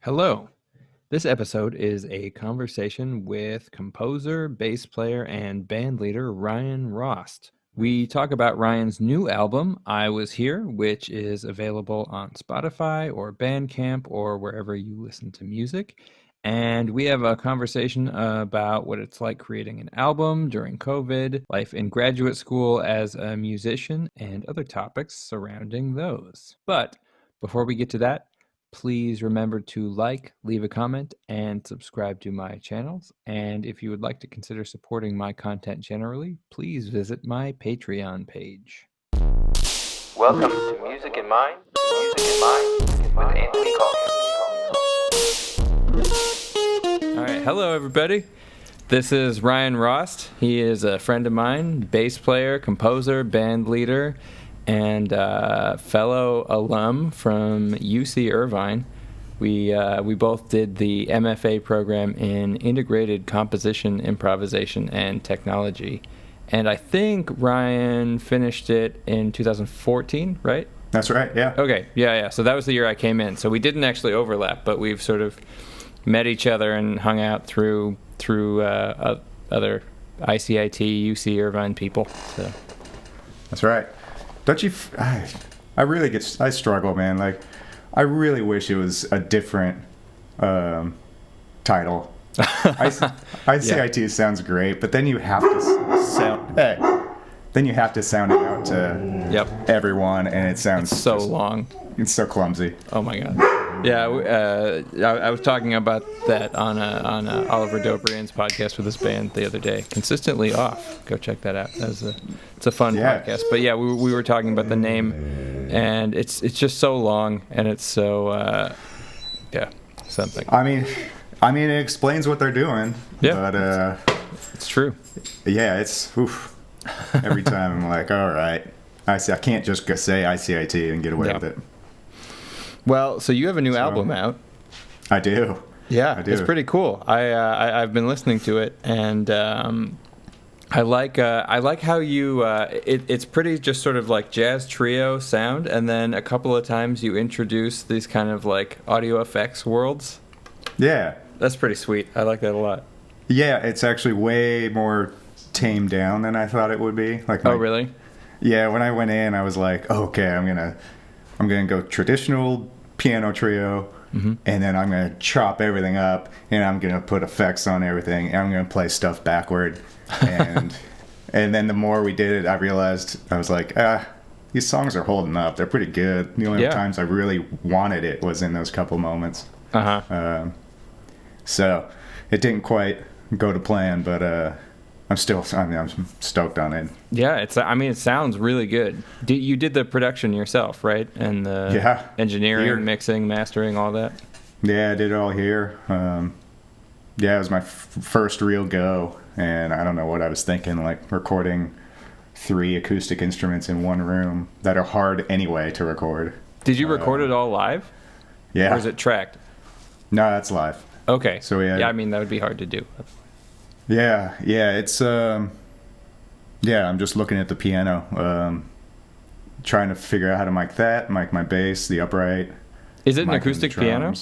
Hello. This episode is a conversation with composer, bass player, and band leader Ryan Rost. We talk about Ryan's new album, I Was Here, which is available on Spotify or Bandcamp or wherever you listen to music. And we have a conversation about what it's like creating an album during COVID, life in graduate school as a musician, and other topics surrounding those. But before we get to that, please remember to like, leave a comment, and subscribe to my channels. And if you would like to consider supporting my content generally, please visit my Patreon page. Welcome to Music in Mind with Anthony Caulkins. All right, hello everybody. This is Ryan Rost. He is a friend of mine, bass player, composer, band leader, and fellow alum from UC Irvine. We both did the MFA program in Integrated Composition, Improvisation, and Technology. And I think Ryan finished it in 2014, right? That's right, yeah. Okay, yeah. So that was the year I came in. So we didn't actually overlap, but we've sort of met each other and hung out through other ICIT, UC Irvine people. So That's right. Don't you? I really I struggle, man. Like, I really wish it was a different title. ICIT sounds great, but then you have to sound. Then you have to sound it out to everyone, and it sounds so long. It's so clumsy. Oh my god. Yeah, I was talking about that on Oliver Dobrian's podcast with his band the other day. Consistently Off. Go check that out. It's a fun podcast. But yeah, we were talking about the name, and it's just so long, and it's so something. I mean, it explains what they're doing. Yeah, but it's true. Yeah, it's oof. Every time I'm like, all right, I can't just say ICIT and get away with it. Well, so you have a new album out. I do. Yeah, I do. It's pretty cool. I've been listening to it, and I like how you it's pretty just sort of like jazz trio sound, and then a couple of times you introduce these kind of like audio effects worlds. Yeah, that's pretty sweet. I like that a lot. Yeah, it's actually way more tamed down than I thought it would be. Oh, really? Yeah, when I went in, I was like, okay, I'm gonna go traditional piano trio, and then I'm gonna chop everything up, and I'm gonna put effects on everything, and I'm gonna play stuff backward, and then the more we did it, I realized I was like, these songs are holding up. They're pretty good. The only times I really wanted it was in those couple moments. So it didn't quite go to plan, but I'm stoked on it. Yeah, it sounds really good. You did the production yourself, right? And the engineering, mixing, mastering, all that? Yeah, I did it all here. It was my first real go, and I don't know what I was thinking, like recording 3 acoustic instruments in one room that are hard anyway to record. Did you record it all live? Yeah. Or is it tracked? No, that's live. Okay. So that would be hard to do. Yeah, it's I'm just looking at the piano, trying to figure out how to mic my bass, the upright. Is it an acoustic piano?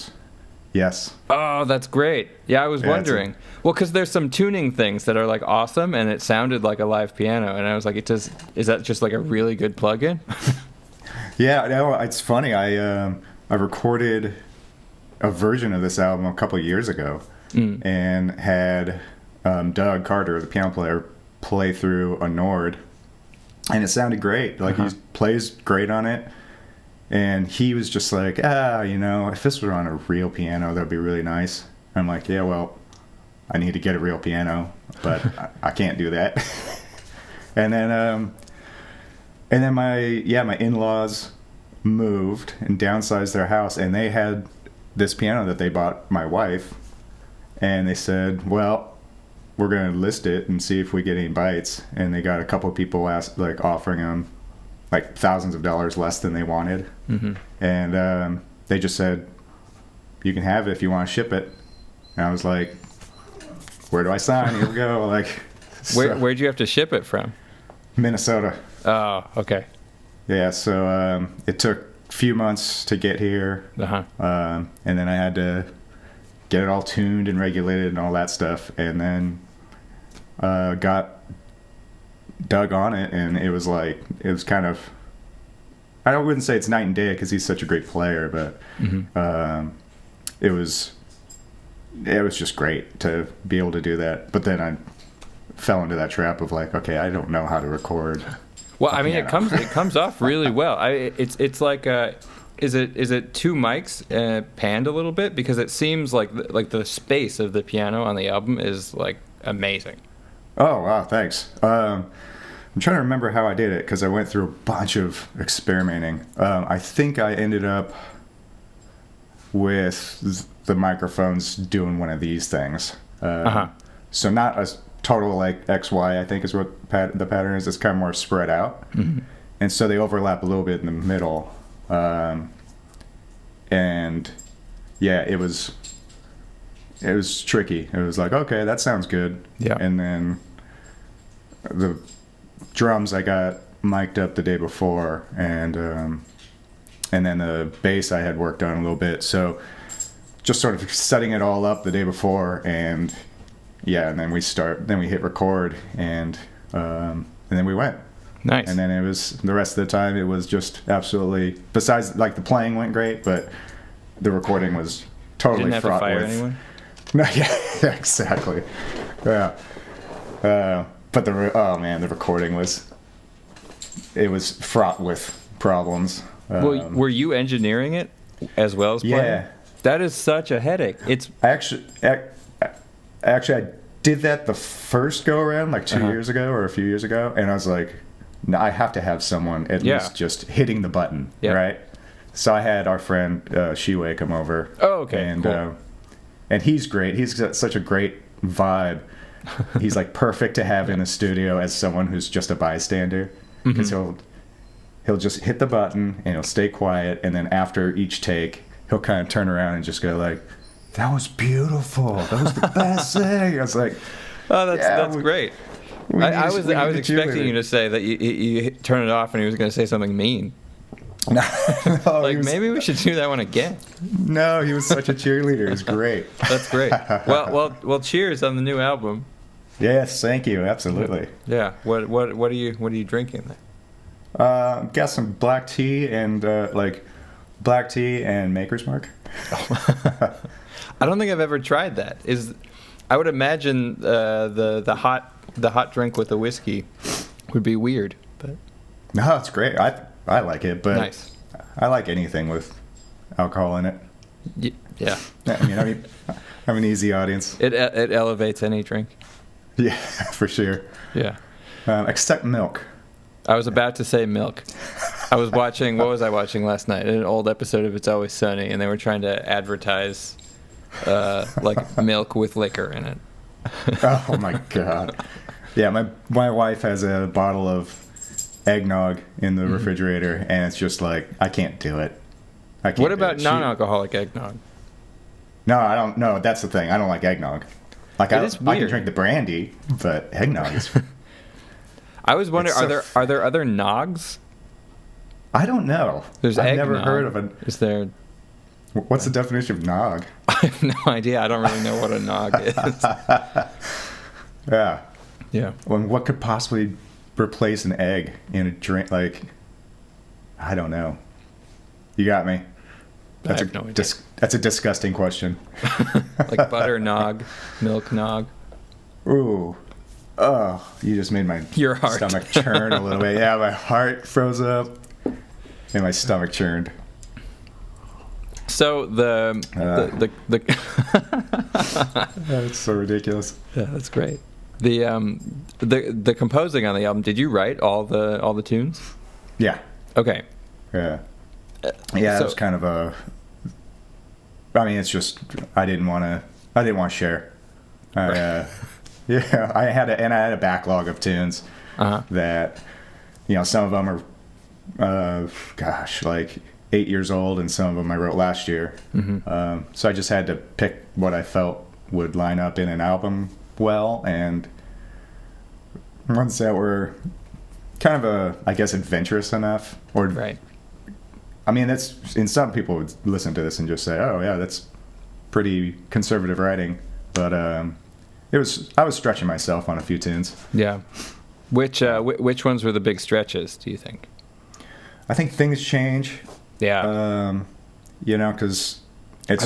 Yes. Oh, that's great. Yeah, I was wondering. Well, because there's some tuning things that are like awesome, and it sounded like a live piano, and I was like, is that just like a really good plug-in? Yeah, no, it's funny. I recorded a version of this album a couple of years ago, and had Doug Carter, the piano player, play through a Nord, and it sounded great. Like, he plays great on it, and he was just like, if this were on a real piano, that'd be really nice. I'm like, yeah, well, I need to get a real piano, but I can't do that. And then my in-laws moved and downsized their house, and they had this piano that they bought my wife, and they said, well, we're going to list it and see if we get any bites. And they got a couple of people offering them like thousands of dollars less than they wanted. And they just said, you can have it if you want to ship it. And I was like, where do I sign? Here we go. Where'd you have to ship it from? Minnesota. Oh, okay. Yeah, so it took few months to get here. And then I had to get it all tuned and regulated and all that stuff. And then got Doug on it, and it was kind of, I wouldn't say it's night and day because he's such a great player, but it was just great to be able to do that. But then I fell into that trap of like, okay, I don't know how to record. Well, I mean, it comes off really well. It's like, is it two mics panned a little bit, because it seems like the space of the piano on the album is like amazing. Oh wow, thanks. I'm trying to remember how I did it because I went through a bunch of experimenting. I think I ended up with the microphones doing one of these things. So not a total like XY, I think is what the pattern is. It's kind of more spread out. And so they overlap a little bit in the middle. And yeah, it was tricky. It was like, okay, that sounds good. Yeah. And then the drums I got mic'd up the day before, and then the bass I had worked on a little bit. So just sort of setting it all up the day before, and yeah, and then we hit record, and then we went. Nice. And then it was the rest of the time. It was just absolutely. Besides, like the playing went great, but the recording was totally fraught. Didn't have to fire anyone? No, yeah, exactly. Yeah. But the recording was fraught with problems. Well, were you engineering it as well as playing? Yeah. That is such a headache. It's actually I did that the first go around like 2 years ago or a few years ago, and I was like, no, I have to have someone at least just hitting the button, right? So I had our friend Shiwei come over. Oh, okay. And cool. And he's great. He's got such a great vibe. He's like perfect to have in a studio as someone who's just a bystander, because he'll just hit the button and he'll stay quiet, and then after each take he'll kind of turn around and just go like, that was beautiful, that was the best thing. I was like, oh, that's great. I was expecting you to say that you turn it off and he was going to say something mean. No, maybe we should do that one again. No, he was such a cheerleader. It was great. That's great. Well, cheers on the new album. Yes, thank you. Absolutely. Yeah. What are you drinking there? Got some black tea and Maker's Mark. I don't think I've ever tried that. I would imagine the hot drink with the whiskey would be weird, but no, it's great. I like it, but nice. I like anything with alcohol in it. Yeah. I mean, I'm an easy audience. It elevates any drink. Yeah, for sure. Yeah. Except milk. I was about to say milk. I was watching. What was I watching last night? An old episode of It's Always Sunny, and they were trying to advertise like milk with liquor in it. Oh my god. Yeah, my wife has a bottle of eggnog in the refrigerator, and it's just like, I can't do it. What about non-alcoholic eggnog? No, I don't. No, that's the thing. I don't like eggnog. Like I can drink the brandy, but eggnog is. I was wondering, are there other nogs? I don't know. I've never heard of a. Is there? What's the definition of nog? I have no idea. I don't really know what a nog is. Yeah. Yeah. Well, what could possibly replace an egg in a drink? Like, I don't know. You got me. I have no idea. That's a disgusting question. Like butter nog, milk nog. Ooh. Oh, you just made my stomach churn a little bit. Yeah, my heart froze up and my stomach churned. So the That's so ridiculous. Yeah, that's great. The composing on the album, did you write all the tunes? Yeah. Okay. Yeah. Yeah, it was kind of a. I mean, it's just I didn't want to share. Yeah, I had a backlog of tunes that, some of them are, like 8 years old, and some of them I wrote last year. So I just had to pick what I felt would line up in an album well, and ones that were kind of I guess, adventurous enough, or I mean, and some people would listen to this and just say, "Oh, yeah, that's pretty conservative writing," but I was stretching myself on a few tunes. Yeah. Which ones were the big stretches, do you think? I think things change. Yeah. Because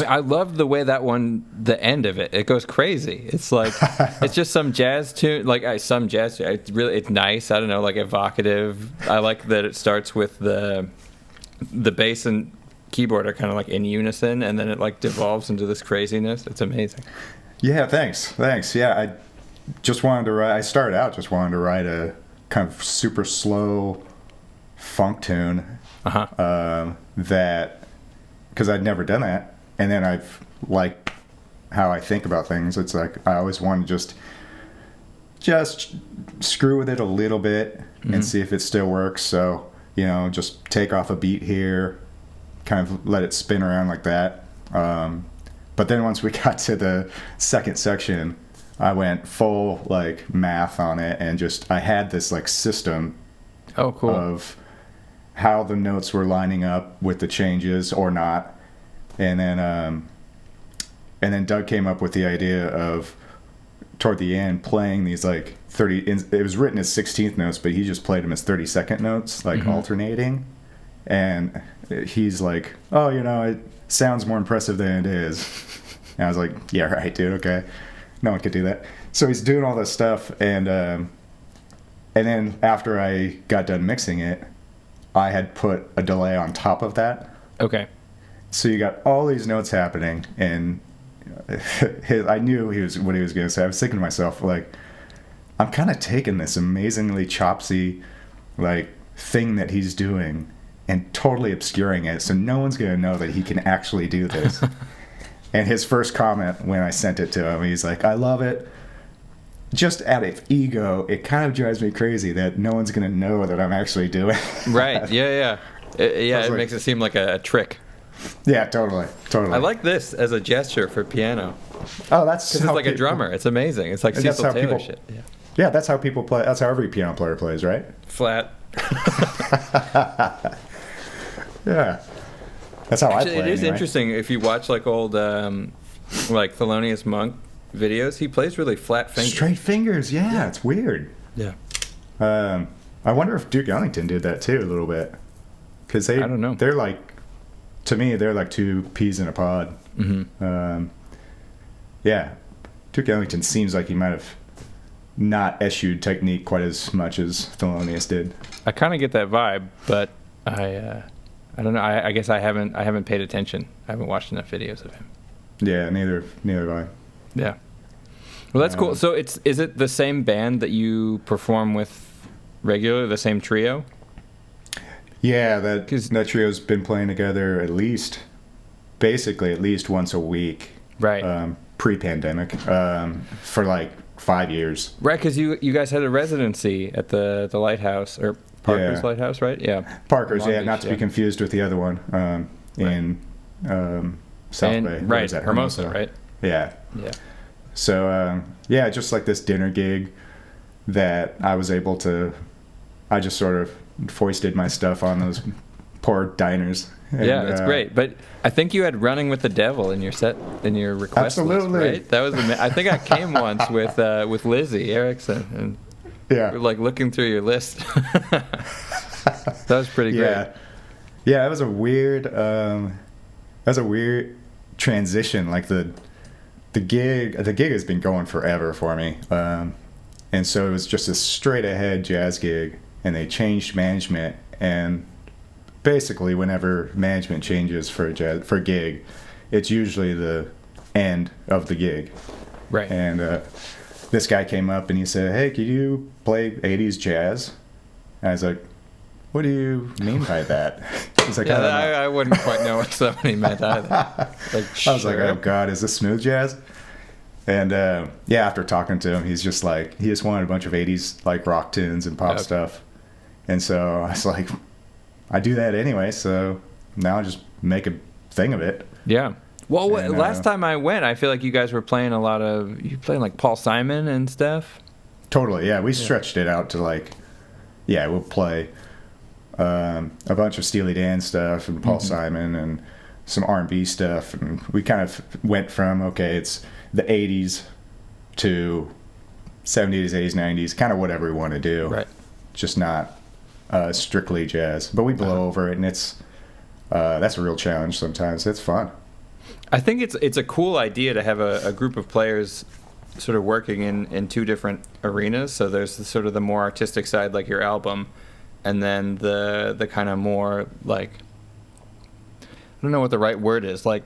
I love the way that one, the end of it goes crazy. It's like it's just some jazz tune, some jazz tune. It's nice. I don't know, like evocative. I like that it starts with the bass and keyboard are kind of like in unison, and then it like devolves into this craziness. It's amazing. Yeah, thanks. Yeah, I started out just wanting to write a kind of super slow funk tune. That, because I'd never done that, and then I've like how I think about things. It's like I always want to just screw with it a little bit and see if it still works. So just take off a beat here, kind of let it spin around like that. But then once we got to the second section, I went full like math on it, and I had this like system of how the notes were lining up with the changes or not. And then Doug came up with the idea of, toward the end, playing these like 30, it was written as 16th notes, but he just played them as 32nd notes, like alternating. And he's like, "Oh, it sounds more impressive than it is." And I was like, "Yeah, right, dude, okay. No one could do that." So he's doing all this stuff, and then after I got done mixing it, I had put a delay on top of that. Okay. So you got all these notes happening, and I knew what he was going to say. I was thinking to myself, like, I'm kind of taking this amazingly chopsy, like, thing that he's doing and totally obscuring it, so no one's going to know that he can actually do this. And his first comment when I sent it to him, he's like, "I love it. Just out of ego, it kind of drives me crazy that no one's going to know that I'm actually doing it." Right, yeah. It makes it seem like a trick. Yeah, totally. I like this as a gesture for piano. Oh, that's because it's like a drummer. It's amazing. It's like Cecil Taylor shit. Yeah, that's how people play. That's how every piano player plays, right? Flat. Yeah, that's how Actually, I play. It is interesting if you watch like old, like Thelonious Monk videos. He plays really flat fingers. Straight fingers. Yeah, it's weird. Yeah. I wonder if Duke Ellington did that too a little bit, because I don't know. They're like, to me, they're like two peas in a pod. Yeah, Duke Ellington seems like he might have not eschewed technique quite as much as Thelonious did. I kind of get that vibe, but I don't know. I guess I haven't paid attention. I haven't watched enough videos of him. Yeah, neither have I. Yeah. Well, that's cool. So is it the same band that you perform with regularly, the same trio? Yeah, that trio's been playing together basically at least once a week. Right. Pre-pandemic, for like 5 years. Right, because you guys had a residency at the Lighthouse, or Parker's Lighthouse, right? Yeah. Parker's, not to be confused with the other one in South Bay. Right, is that Hermosa, right? Yeah. Yeah. So, just like this dinner gig that I just sort of foisted my stuff on those poor diners. And, it's great. But I think you had "Running with the Devil" in your request list, right? That was I think I came once with Lizzie Erickson, and we're like looking through your list. That was pretty great. Yeah, it was a weird transition. Like the gig has been going forever for me, and so it was just a straight ahead jazz gig, and they changed management. And basically, whenever management changes for a gig, it's usually the end of the gig. Right. And this guy came up and he said, "Hey, can you play 80s jazz?" And I was like, "What do you mean by that?" He's like, I wouldn't quite know what somebody meant either. I was like, "Oh God, is this smooth jazz?" And after talking to him, he's just like, he just wanted a bunch of 80s like rock tunes and pop stuff. And so I was like, I do that anyway, so now I just make a thing of it. Yeah. Well, last time I went, I feel like you guys were playing like Paul Simon and stuff. Totally, yeah. We stretched it out to like, we'll play a bunch of Steely Dan stuff and Paul Simon and some R&B stuff, and we kind of went from it's the 80s to 70s, 80s, 90s, kind of whatever we want to do, Right. just not strictly jazz. But we blow over it, and it's that's a real challenge sometimes. It's fun. I think it's a cool idea to have a group of players sort of working in two different arenas. So there's sort of the more artistic side, like your album, and then the kind of more like, I don't know what the right word is, like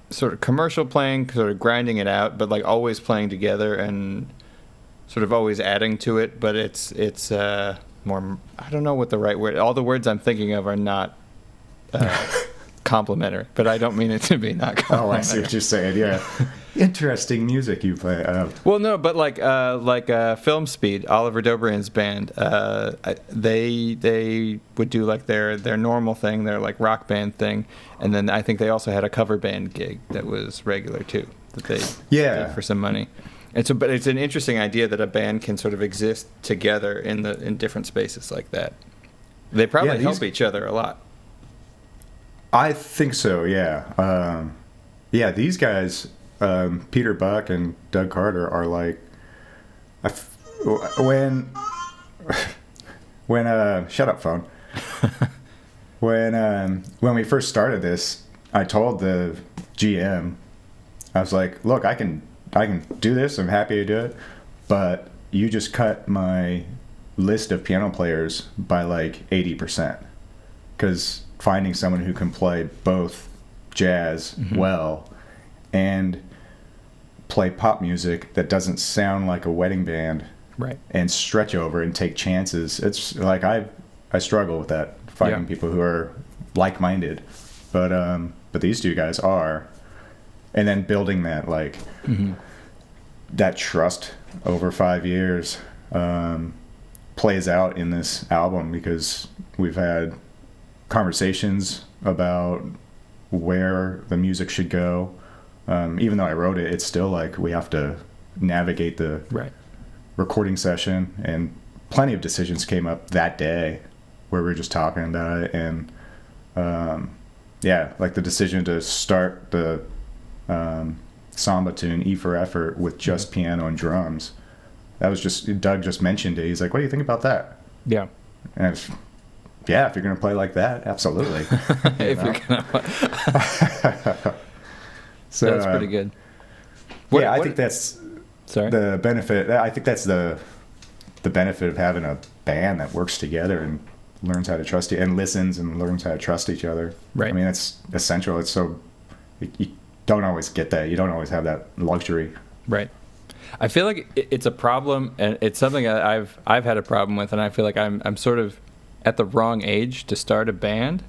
sort of commercial playing, sort of grinding it out, but like always playing together and sort of always adding to it. But it's more, I don't know what the right word. All the words I'm thinking of are not complimentary, but I don't mean it to be not complimentary. Oh, I see what you're saying. Yeah, interesting music you play. Well, no, but like Film Speed, Oliver Dobrian's band, they would do like their normal thing, their like rock band thing, and then I think they also had a cover band gig that was regular too, that they did for some money. And so, but it's an interesting idea that a band can sort of exist together in different spaces like that. They probably help each other a lot. I think so. Yeah. These guys. Peter Buck and Doug Carter are like, when shut up, phone. When we first started this, I told the GM, I was like, look, I can do this. I'm happy to do it, but you just cut my list of piano players by like 80%, because finding someone who can play both jazz well and play pop music that doesn't sound like a wedding band, right, and stretch over and take chances. It's like I struggle with that, finding people who are like-minded, but these two guys are, and then building that like that trust over 5 years plays out in this album, because we've had conversations about where the music should go. Even though I wrote it, it's still like we have to navigate the recording session, and plenty of decisions came up that day where we were just talking about it, and like the decision to start the samba tune E for Effort with just piano and drums. That was just, Doug just mentioned it. He's like, what do you think about that? Yeah. And if you're going to play like that, absolutely. If you're going to So that's pretty good. I think that's the benefit. I think that's the benefit of having a band that works together and learns how to trust you and listens and learns how to trust each other. Right. I mean, that's essential. It's so you don't always get that. You don't always have that luxury. Right. I feel like it's a problem, and it's something that I've had a problem with, and I feel like I'm sort of at the wrong age to start a band.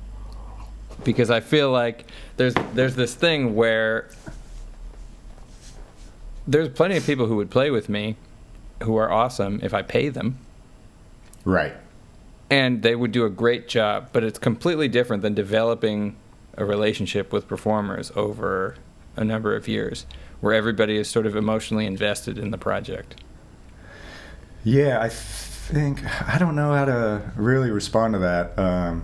Because I feel like there's this thing where there's plenty of people who would play with me who are awesome if I pay them. Right. And they would do a great job, but it's completely different than developing a relationship with performers over a number of years, where everybody is sort of emotionally invested in the project. Yeah, I don't know how to really respond to that.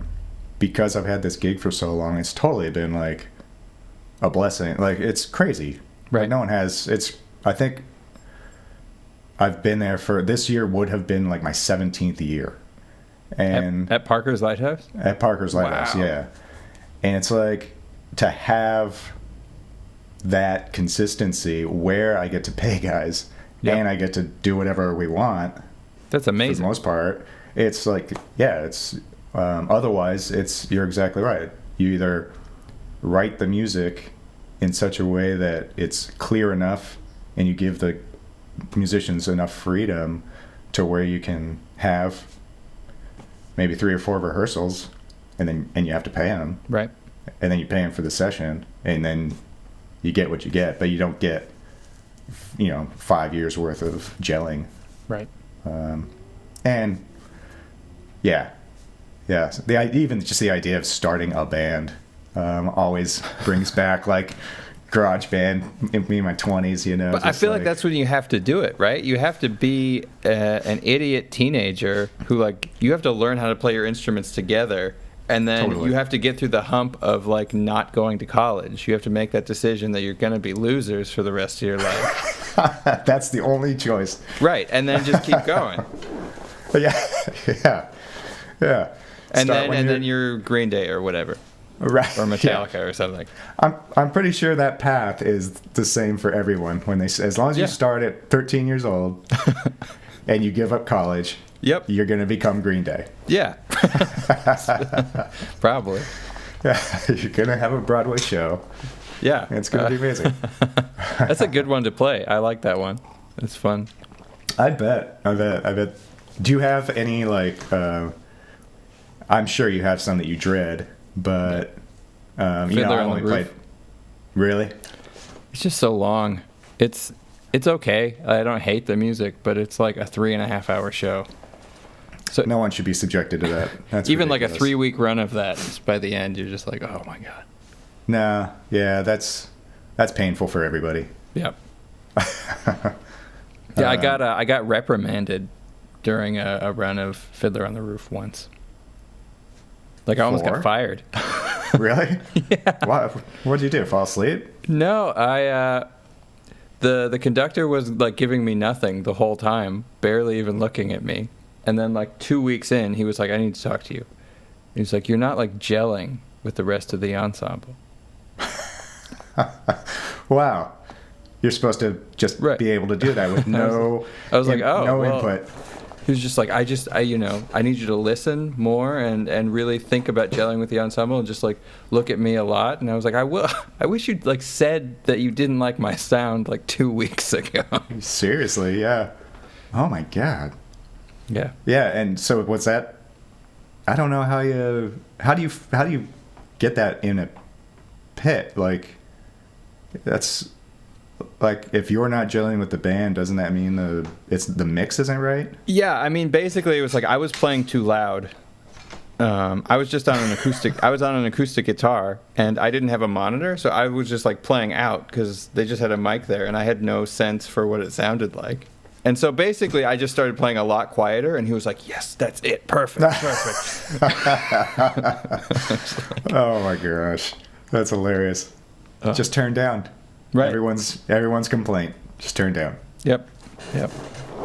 Because I've had this gig for so long, it's totally been like a blessing. Like, it's crazy. Right. Like, no one has. I think I've been there for, this year would have been like my 17th year. And at Parker's Lighthouse? At Parker's Lighthouse, wow. Yeah. And it's like, to have that consistency where I get to pay guys and I get to do whatever we want. That's amazing. For the most part. It's like, it's... otherwise, you're exactly right. You either write the music in such a way that it's clear enough, and you give the musicians enough freedom to where you can have maybe 3 or 4 rehearsals, and you have to pay them. Right. And then you pay them for the session, and then you get what you get, but you don't get 5 years worth of gelling. Right. And even just the idea of starting a band always brings back like garage band in me in my 20s, you know. But I feel like that's when you have to do it, right? You have to be an idiot teenager who, like, you have to learn how to play your instruments together, and then Totally. you have to get through the hump of, like, not going to college. You have to make that decision that you're going to be losers for the rest of your life. That's the only choice. Right, and then just keep going. Yeah, yeah. And then you're Green Day or whatever. Right. Or Metallica or something. I'm pretty sure that path is the same for everyone. When they, as long as you start at 13 years old and you give up college, yep, you're going to become Green Day. Yeah. Probably. Yeah, you're going to have a Broadway show. Yeah. It's going to be amazing. That's a good one to play. I like that one. It's fun. I bet. Do you have any, like, I'm sure you have some that you dread, but, you know, I only played. Really? It's just so long. It's okay. I don't hate the music, but it's like a 3.5-hour show. So no one should be subjected to that. That's even ridiculous. like a 3-week run of that, by the end, you're just like, oh my god. Nah, yeah, that's painful for everybody. Yep. Yeah, I got reprimanded during a run of Fiddler on the Roof once. Like I almost got fired. Really? Yeah. What'd you do? Fall asleep? No, the conductor was like giving me nothing the whole time, barely even looking at me. And then like 2 weeks in, he was like, I need to talk to you. He was like, you're not like gelling with the rest of the ensemble. Wow. You're supposed to just be able to do that with no I was like, oh, no well, input. He was just like, I need you to listen more and really think about gelling with the ensemble and just like look at me a lot. And I was like, I will. I wish you'd like said that you didn't like my sound like 2 weeks ago. Seriously, yeah. Oh my god. Yeah. Yeah, and so what's that? I don't know how do you get that in a pit? Like that's like if you're not gelling with the band, doesn't that mean the mix isn't right? Yeah, I mean basically it was like I was playing too loud. I was just on an acoustic. I was on an acoustic guitar, and I didn't have a monitor, so I was just like playing out because they just had a mic there, and I had no sense for what it sounded like. And so basically, I just started playing a lot quieter, and he was like, "Yes, that's it, perfect." Oh my gosh, that's hilarious. Just turn down. Right. Everyone's complaint. Just turn down. Yep.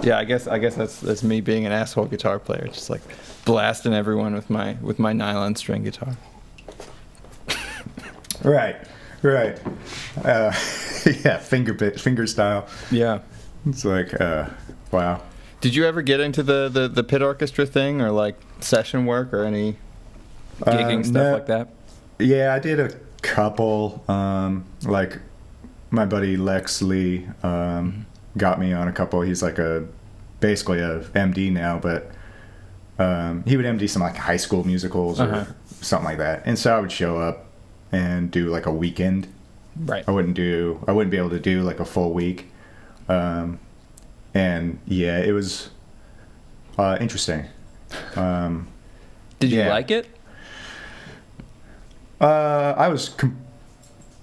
Yeah, I guess that's me being an asshole guitar player, just like blasting everyone with my nylon string guitar. Right. Yeah, finger style. Yeah. It's like, wow. Did you ever get into the pit orchestra thing or like session work or any gigging stuff like that? Yeah, I did a couple. Like my buddy Lex Lee got me on a couple. He's like basically a MD now, but he would MD some like high school musicals or something like that. And so I would show up and do like a weekend. Right. I wouldn't be able to do like a full week. And yeah, it was interesting. Did you like it? I was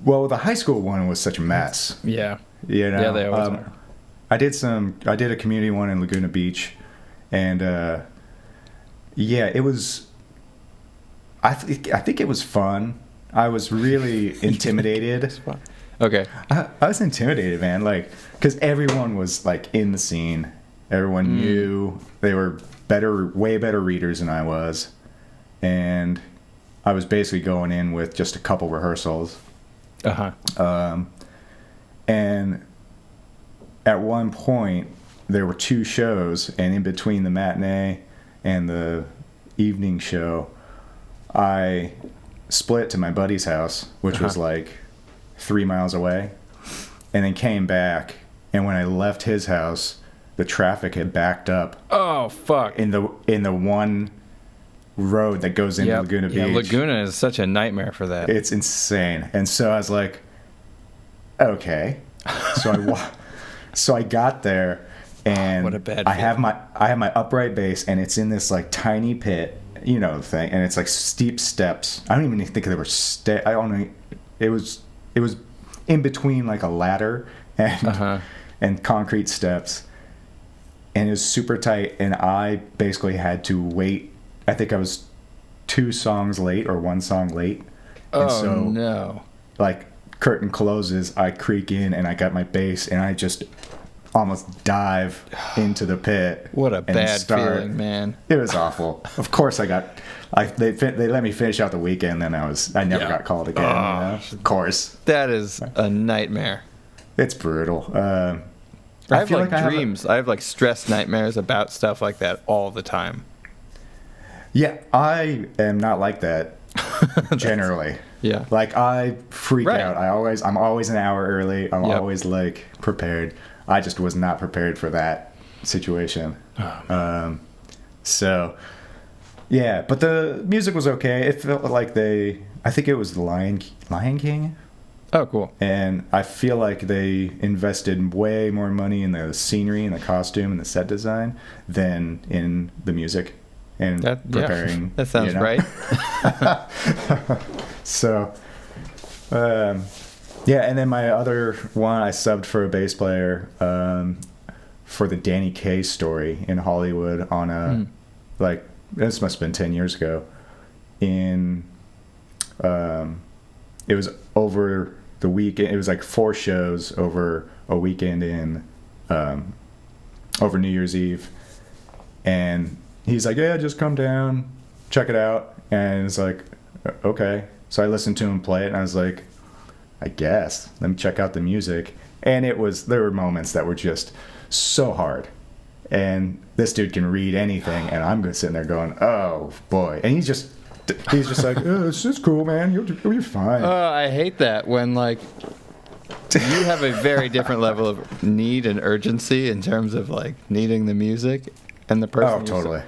well, the high school one was such a mess. Yeah. You know? Yeah, they always are. I did a community one in Laguna Beach, and yeah, it was. I think it was fun. I was really intimidated. Okay. I was intimidated, man. Like, because everyone was like in the scene. Everyone knew they were way better readers than I was, and I was basically going in with just a couple rehearsals. And at one point, there were 2 shows, and in between the matinee and the evening show, I split to my buddy's house, which was like 3 miles away, and then came back. And when I left his house, the traffic had backed up. Oh fuck! In the one road that goes into Laguna Beach. Yeah, Laguna is such a nightmare for that. It's insane. And so I was like, okay. So I got there, and what a bad I have my upright bass, and it's in this like tiny pit, you know, the thing, and it's like steep steps. I don't even think there were I don't know. It was in between like a ladder and concrete steps, and it was super tight. And I basically had to wait. I think I was 2 songs late or 1 song late. And so, no! Like, curtain closes, I creak in, and I got my bass, and I just almost dive into the pit. What a bad feeling, man! It was awful. Of course, they let me finish out the weekend. Then I never got called again. Of course, that is a nightmare. It's brutal. I have like dreams. I have like stress nightmares about stuff like that all the time. Yeah, I am not like that generally. Yeah. Like, I freak out. I'm always an hour early. I'm always like prepared. I just was not prepared for that situation. So yeah, but the music was okay. It felt like I think it was the Lion King. Oh, cool. And I feel like they invested way more money in the scenery and the costume and the set design than in the music and preparing. That sounds right. So, and then my other one, I subbed for a bass player for the Danny Kaye story in Hollywood on a, like, this must have been 10 years ago. It was over the weekend. It was like 4 shows over a weekend over New Year's Eve. And he's like, yeah, just come down, check it out. And it's like, okay. So I listened to him play it, and I was like, I guess, let me check out the music. And there were moments that were just so hard. And this dude can read anything, and I'm just sitting there going, oh, boy. And he's just like, oh, it's just cool, man. You'll be fine. Oh, I hate that when, like, you have a very different level of need and urgency in terms of, like, needing the music. And the person. Oh, totally.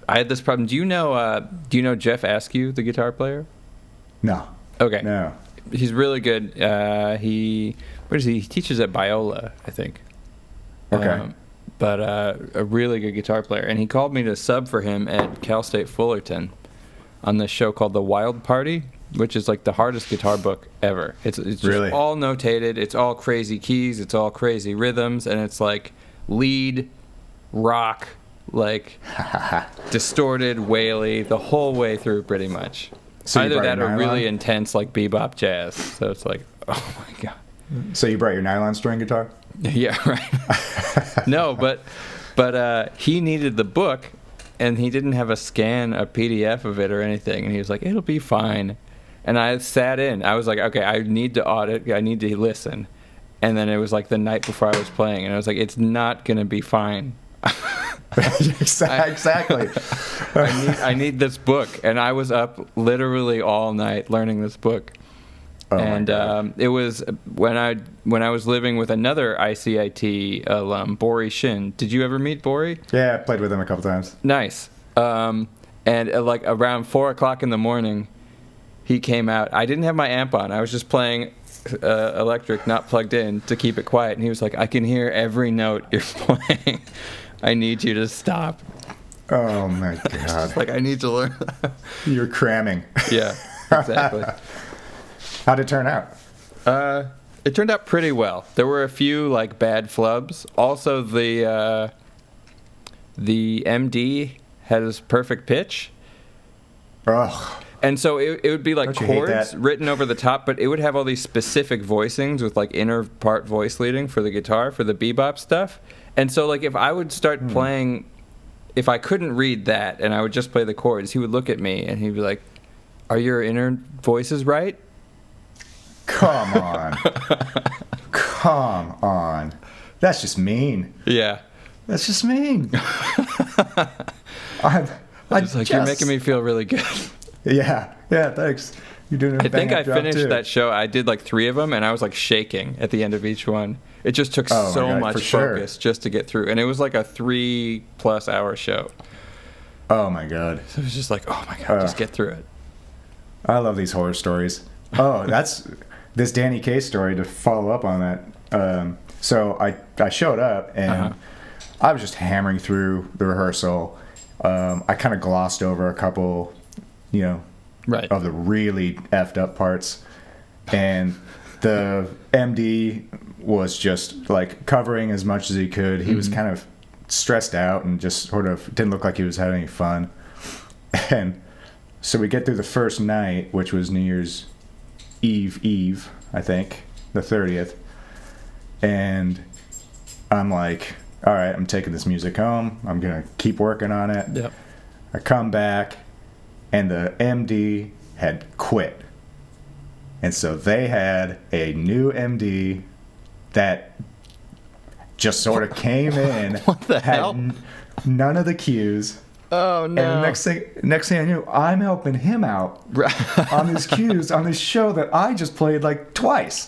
I had this problem. Do you know Jeff Askew, the guitar player? No. Okay. No. He's really good. He teaches at Biola, I think. Okay. But a really good guitar player. And he called me to sub for him at Cal State Fullerton on this show called The Wild Party, which is like the hardest guitar book ever. It's just really? All notated. It's all crazy keys. It's all crazy rhythms. And it's like lead, rock, like distorted, waily, the whole way through pretty much. So either that or really intense like bebop jazz. So it's like, oh my God. So you brought your nylon string guitar? Yeah, right. No, but he needed the book, and he didn't have a PDF of it or anything. And he was like, it'll be fine. And I sat in. I was like, okay, I need to audit. I need to listen. And then it was like the night before I was playing, and I was like, it's not going to be fine. Exactly. I need this book, and I was up literally all night learning this book. Oh, and it was when I was living with another ICIT alum, Bori Shin. Did you ever meet Bori? Yeah, I played with him a couple times. Nice. And like around 4:00 in the morning, he came out. I didn't have my amp on. I was just playing electric, not plugged in, to keep it quiet. And he was like, I can hear every note you're playing. I need you to stop. Oh my God. Like, I need to learn. You're cramming. Yeah, exactly. How'd it turn out? It turned out pretty well. There were a few like bad flubs. Also, the MD had his perfect pitch. Ugh. And so it would be like chords written over the top, but it would have all these specific voicings with like inner part voice leading for the guitar, for the bebop stuff. And so like if I would start playing, if I couldn't read that and I would just play the chords, he would look at me and he'd be like, are your inner voices right? Come on. Come on. That's just mean. Yeah. That's just mean. You're making me feel really good. Yeah, thanks. You're doing I think I finished that show. I did like 3 of them, and I was like shaking at the end of each one. It just took so much focus just to get through. And it was like a 3+ hour show. Oh my God. So it was just like, oh my God, just get through it. I love these horror stories. Oh, that's this Danny Kaye story to follow up on that. So I showed up, and I was just hammering through the rehearsal. I kind of glossed over a couple, of the really effed up parts. And the MD was just like covering as much as he could. He was kind of stressed out and just sort of didn't look like he was having any fun. And so we get through the first night, which was New Year's Eve, I think, the 30th. And I'm like, all right, I'm taking this music home. I'm going to keep working on it. Yep. I come back, and the MD had quit. And so they had a new MD that just sort of came in. What the hell? None of the cues. Oh, no. And the next thing I knew, I'm helping him out on his cues on this show that I just played like twice.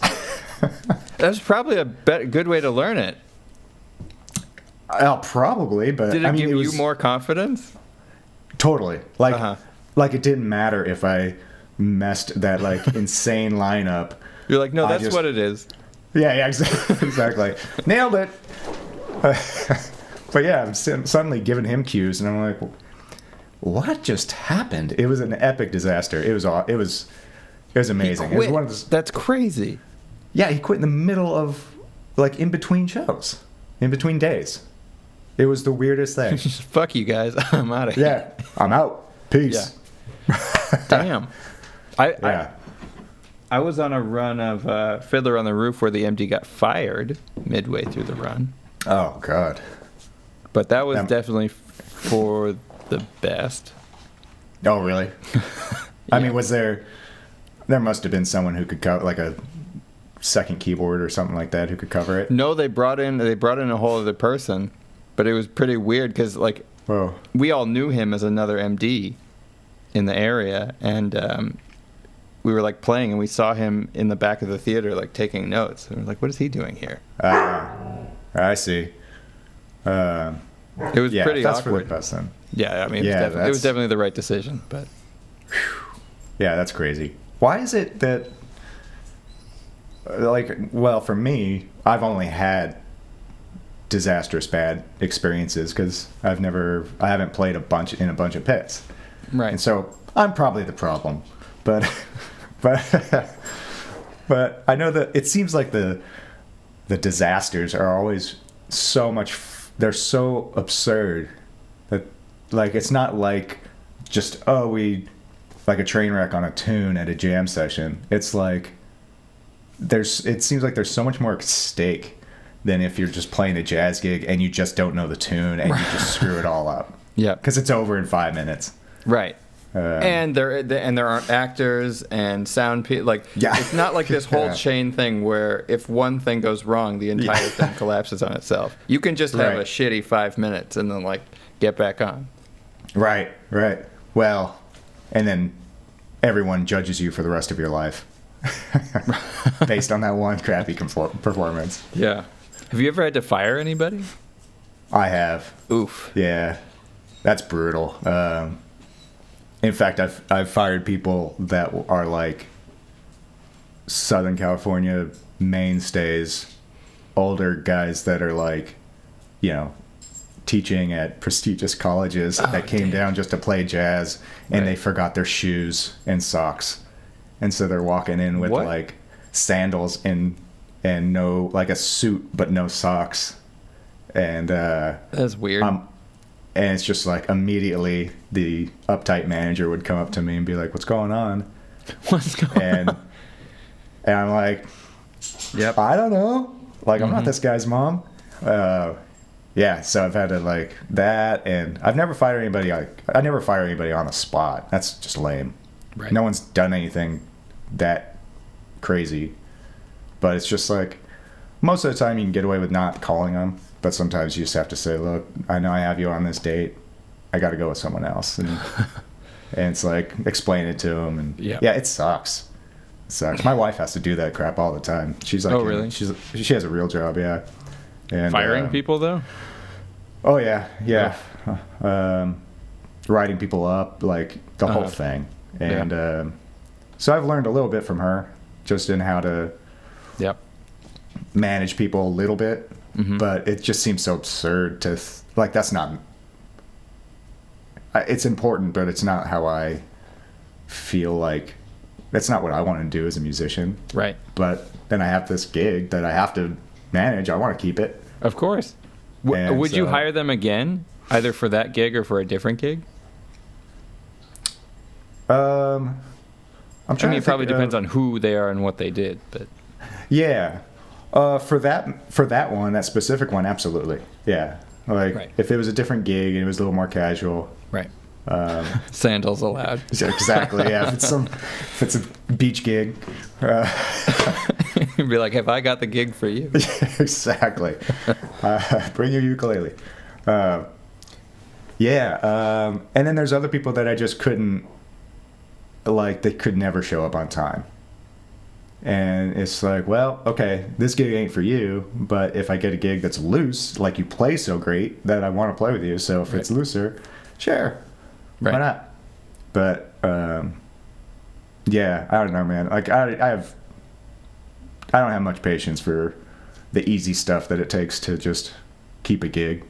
That's probably a good way to learn it. Probably, but Did it give it you was, more confidence? Totally. Like it didn't matter if I messed that like insane lineup. You're like, no, that's what it is. Yeah, exactly. Nailed it. But yeah, I'm suddenly giving him cues, and I'm like, what just happened? It was an epic disaster. It was amazing. It was one of those, That's crazy. yeah, he quit in the middle of, like, in between shows, in between days. It was the weirdest thing. Fuck you guys. I'm out of here. Yeah, I'm out. Peace. Yeah. Damn. I was on a run of Fiddler on the Roof where the MD got fired midway through the run. Oh, God. But that was definitely for the best. Oh, really? I mean, was there must have been someone who could cover, like a second keyboard or something like that, who could cover it? No, they brought in a whole other person, but it was pretty weird because, like, Whoa. we all knew him as another MD in the area, and we were, like, playing, and we saw him in the back of the theater, like, taking notes. And we were like, what is he doing here? I see. It was pretty that's awkward. for the best then. Yeah, I mean, Yeah, it was definitely the right decision. But yeah, that's crazy. Why is it that, like, well, for me, I've only had disastrous bad experiences because I haven't played in a bunch of pits, right. and so I'm probably the problem. But but I know that it seems like the disasters are always so much. They're so absurd that, like, it's not like just, we like a train wreck on a tune at a jam session. It's like it seems like there's so much more at stake than if you're just playing a jazz gig and you just don't know the tune and you just screw it all up. Yeah, because it's over in 5 minutes. Right. And there aren't actors and sound people. Like, yeah. It's not like this whole chain thing where if one thing goes wrong, the entire thing collapses on itself. You can just have a shitty 5 minutes and then, like, get back on. Right. Well, and then everyone judges you for the rest of your life based on that one crappy performance. Yeah. Have you ever had to fire anybody? I have. Oof. Yeah. That's brutal. In fact, I've fired people that are like Southern California mainstays, older guys that are like, teaching at prestigious colleges that came down just to play jazz, and they forgot their shoes and socks, and so they're walking in with like sandals and no, like, a suit but no socks, and that's weird. And it's just like immediately the uptight manager would come up to me and be like, "What's going on?" What's going on? And I'm like, "Yep, I don't know. Like, I'm not this guy's mom." Yeah, so I've had to, like, that, and I've never fired anybody. I never fire anybody on the spot. That's just lame. Right. No one's done anything that crazy, but it's just like most of the time you can get away with not calling them. But sometimes you just have to say, "Look, I know I have you on this date. I got to go with someone else." And it's like, explain it to them. And yeah, it sucks. It sucks. My wife has to do that crap all the time. She's like, oh, really? She has a real job, yeah. And firing people, though? Oh, yeah. Writing people up, like, the whole thing. And so I've learned a little bit from her, just in how to manage people a little bit. Mm-hmm. But it just seems so absurd to, like, that's not, it's important, but it's not how I feel like that's not what I want to do as a musician. Right. But then I have this gig that I have to manage. I want to keep it. Of course. Would you hire them again, either for that gig or for a different gig? I'm trying to it think, probably depends on who they are and what they did, but yeah. For that one, that specific one, absolutely. Yeah. Like if it was a different gig and it was a little more casual. Right. Sandals allowed. Exactly. Yeah. If it's a beach gig, you'd be like, "Have I got the gig for you?" Exactly. Bring your ukulele. Yeah. And then there's other people that I just couldn't, like, they could never show up on time. And it's like, well, okay, this gig ain't for you, but if I get a gig that's loose, like you play so great that I want to play with you, so if it's looser, sure, why not? But yeah, I don't know, man. Like I don't have much patience for the easy stuff that it takes to just keep a gig,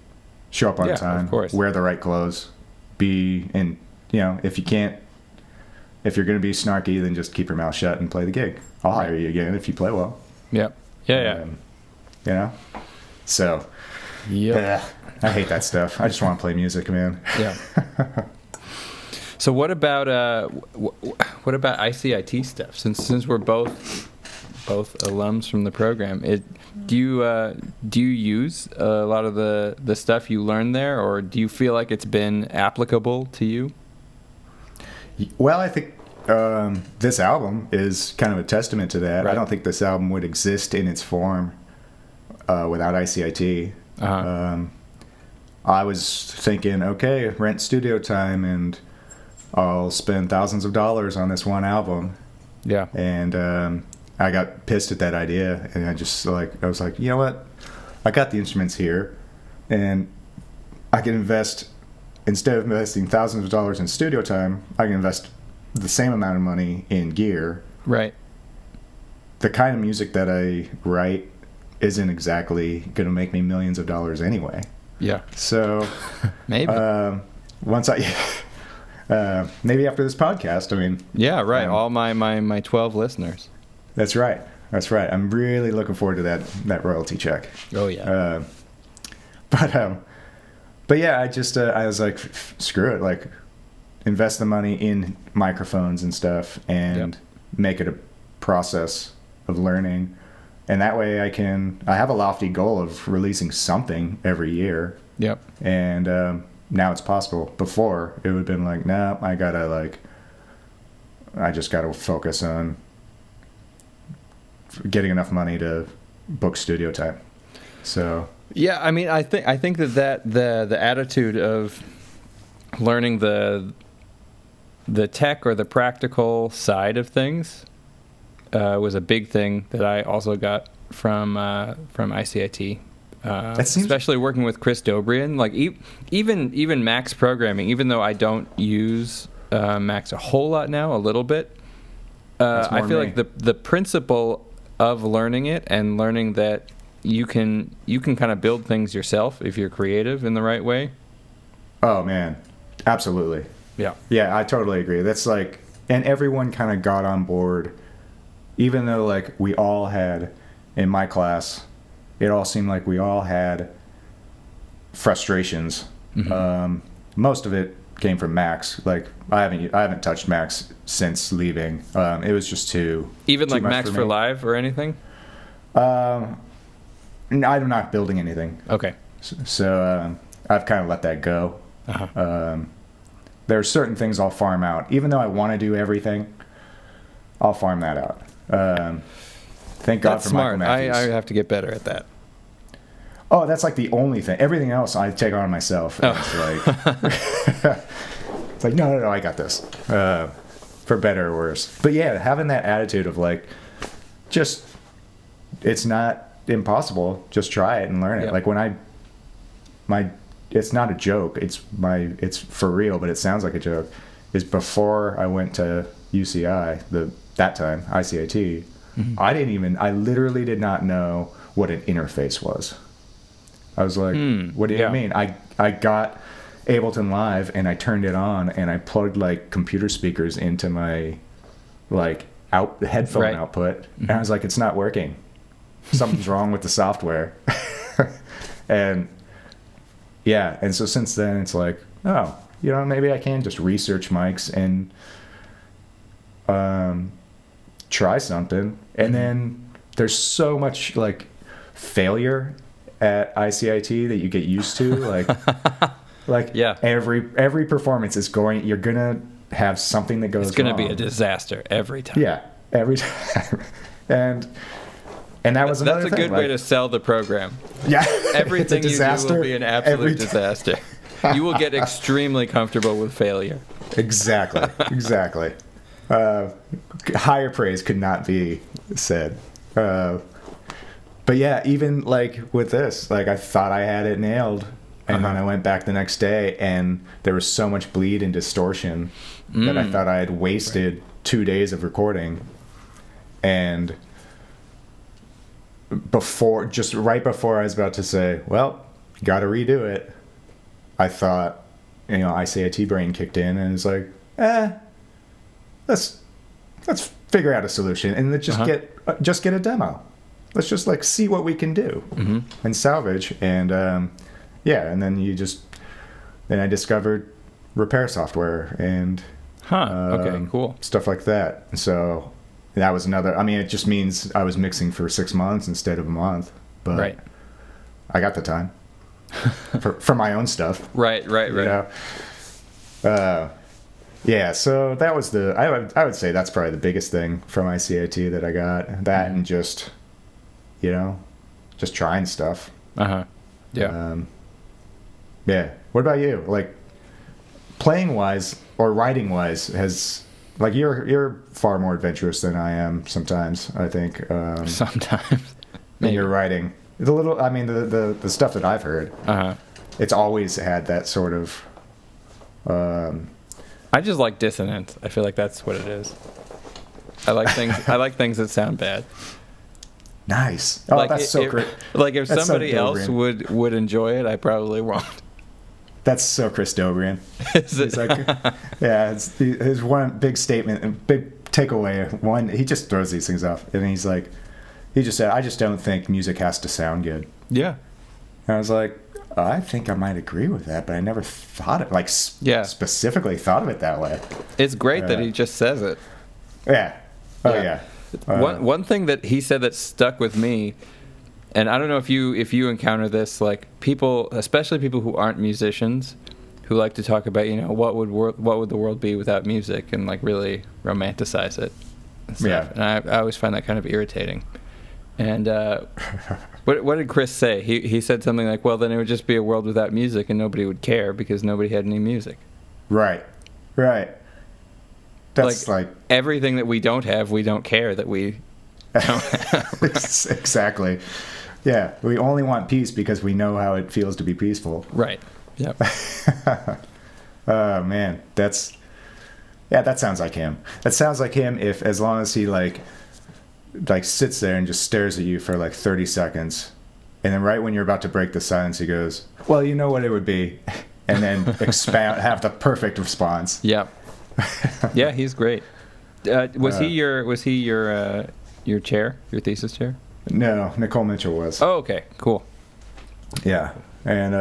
show up on time, of course. Wear the right clothes, and if you're going to be snarky, then just keep your mouth shut and play the gig. I'll hire you again if you play well. Yep. Yeah. You know? So, I hate that stuff. I just want to play music, man. Yeah. So what about ICIT stuff? Since we're both alums from the program, do you use a lot of the stuff you learned there, or do you feel like it's been applicable to you? Well, I think this album is kind of a testament to that. Right. I don't think this album would exist in its form without ICIT. Uh-huh. I was thinking, okay, rent studio time, and I'll spend thousands of dollars on this one album. Yeah. And I got pissed at that idea, and I was like, you know what? I got the instruments here, and I can invest. Instead of investing thousands of dollars in studio time, I can invest the same amount of money in gear. Right. The kind of music that I write isn't exactly going to make me millions of dollars anyway. Yeah. So maybe once maybe after this podcast, I mean. Yeah, right. All my 12 listeners. That's right. I'm really looking forward to that royalty check. Oh yeah. But yeah, I was like, screw it, like invest the money in microphones and stuff, and make it a process of learning, and that way I have a lofty goal of releasing something every year. Yep. And now it's possible. Before it would have been like, nah, I just gotta focus on getting enough money to book studio time. So. Yeah, I mean, I think that the attitude of learning the tech or the practical side of things was a big thing that I also got from ICIT. Especially working with Chris Dobrian, like even Mac's programming. Even though I don't use Mac's a whole lot now, a little bit, I feel like the principle of learning it and learning that. You can kind of build things yourself if you're creative in the right way. Oh man, absolutely. Yeah, I totally agree. That's like, and everyone kind of got on board, even though like we all had in my class, it all seemed like we all had frustrations. Mm-hmm. Most of it came from Max. Like I haven't touched Max since leaving. It was just too like Max for Live or anything. I'm not building anything. Okay. So I've kind of let that go. Uh-huh. There are certain things I'll farm out. Even though I want to do everything, I'll farm that out. Thank God for smart. Michael Matthews. I have to get better at that. Oh, that's like the only thing. Everything else I take on myself. Oh. It's like, no, I got this. For better or worse. But yeah, having that attitude of like, just, it's not impossible, just try it and learn it. Like when it's not a joke, it's for real, but it sounds like a joke, is before I went to UCI, that time ICIT, mm-hmm. I literally did not know what an interface was. I was like, what do you mean? I got Ableton Live and I turned it on and I plugged like computer speakers into my like the headphone output, and I was like, it's not working. Something's wrong with the software. And yeah, and so since then it's like, oh, maybe I can just research mics and try something. And then there's so much like failure at ICIT that you get used to, like every performance is you're gonna have something that goes wrong. It's gonna be a disaster every time. Yeah, every time. And that was another thing. That's a good way to sell the program. Yeah. Everything you do will be an absolute disaster. You will get extremely comfortable with failure. Exactly. Higher praise could not be said. But yeah, even like with this, like I thought I had it nailed, and then I went back the next day, and there was so much bleed and distortion that I thought I had wasted 2 days of recording. And right before I was about to say, well, got to redo it, I thought, ICIT brain kicked in and it's like, let's figure out a solution and let's just get a demo. Let's just like see what we can do and salvage. And and then I discovered repair software and okay, cool, stuff like that. So that was another. I mean, it just means I was mixing for 6 months instead of a month, but I got the time for my own stuff. Right. Yeah. So that was I would say that's probably the biggest thing from ICIT that I got. That and just trying stuff. Yeah. Yeah. What about you? Like playing wise or writing wise, like you're far more adventurous than I am sometimes, I think. Sometimes. In your writing. The stuff that I've heard. It's always had that sort of I just like dissonance. I feel like that's what it is. I like things that sound bad. Nice. Oh, like that's so great. Like if somebody else would enjoy it, I probably won't. That's so Chris Dobrian. Is it? He's like, yeah, it's his one big statement and big takeaway. One, he just throws these things off, and he just said, "I just don't think music has to sound good." Yeah. And I was like, I think I might agree with that, but I never thought it specifically thought of it that way. It's great that he just says it. Yeah. Oh yeah. One thing that he said that stuck with me, and I don't know if you encounter this, like people, especially people who aren't musicians, who like to talk about what would the world be without music, and like really romanticize it. And stuff. Yeah. And I always find that kind of irritating. And what did Chris say? He said something like, well, then it would just be a world without music, and nobody would care because nobody had any music. Right. That's like everything that we don't have, we don't care that we don't have. Exactly. Yeah, we only want peace because we know how it feels to be peaceful. Right. Yep. Oh man, that sounds like him. That sounds like him as long as he like sits there and just stares at you for like 30 seconds, and then right when you're about to break the silence, he goes, "Well, you know what it would be," and then have the perfect response. Yeah. Yeah, he's great. Was he your chair, your thesis chair? No, Nicole Mitchell was. Oh, okay, cool. Yeah, and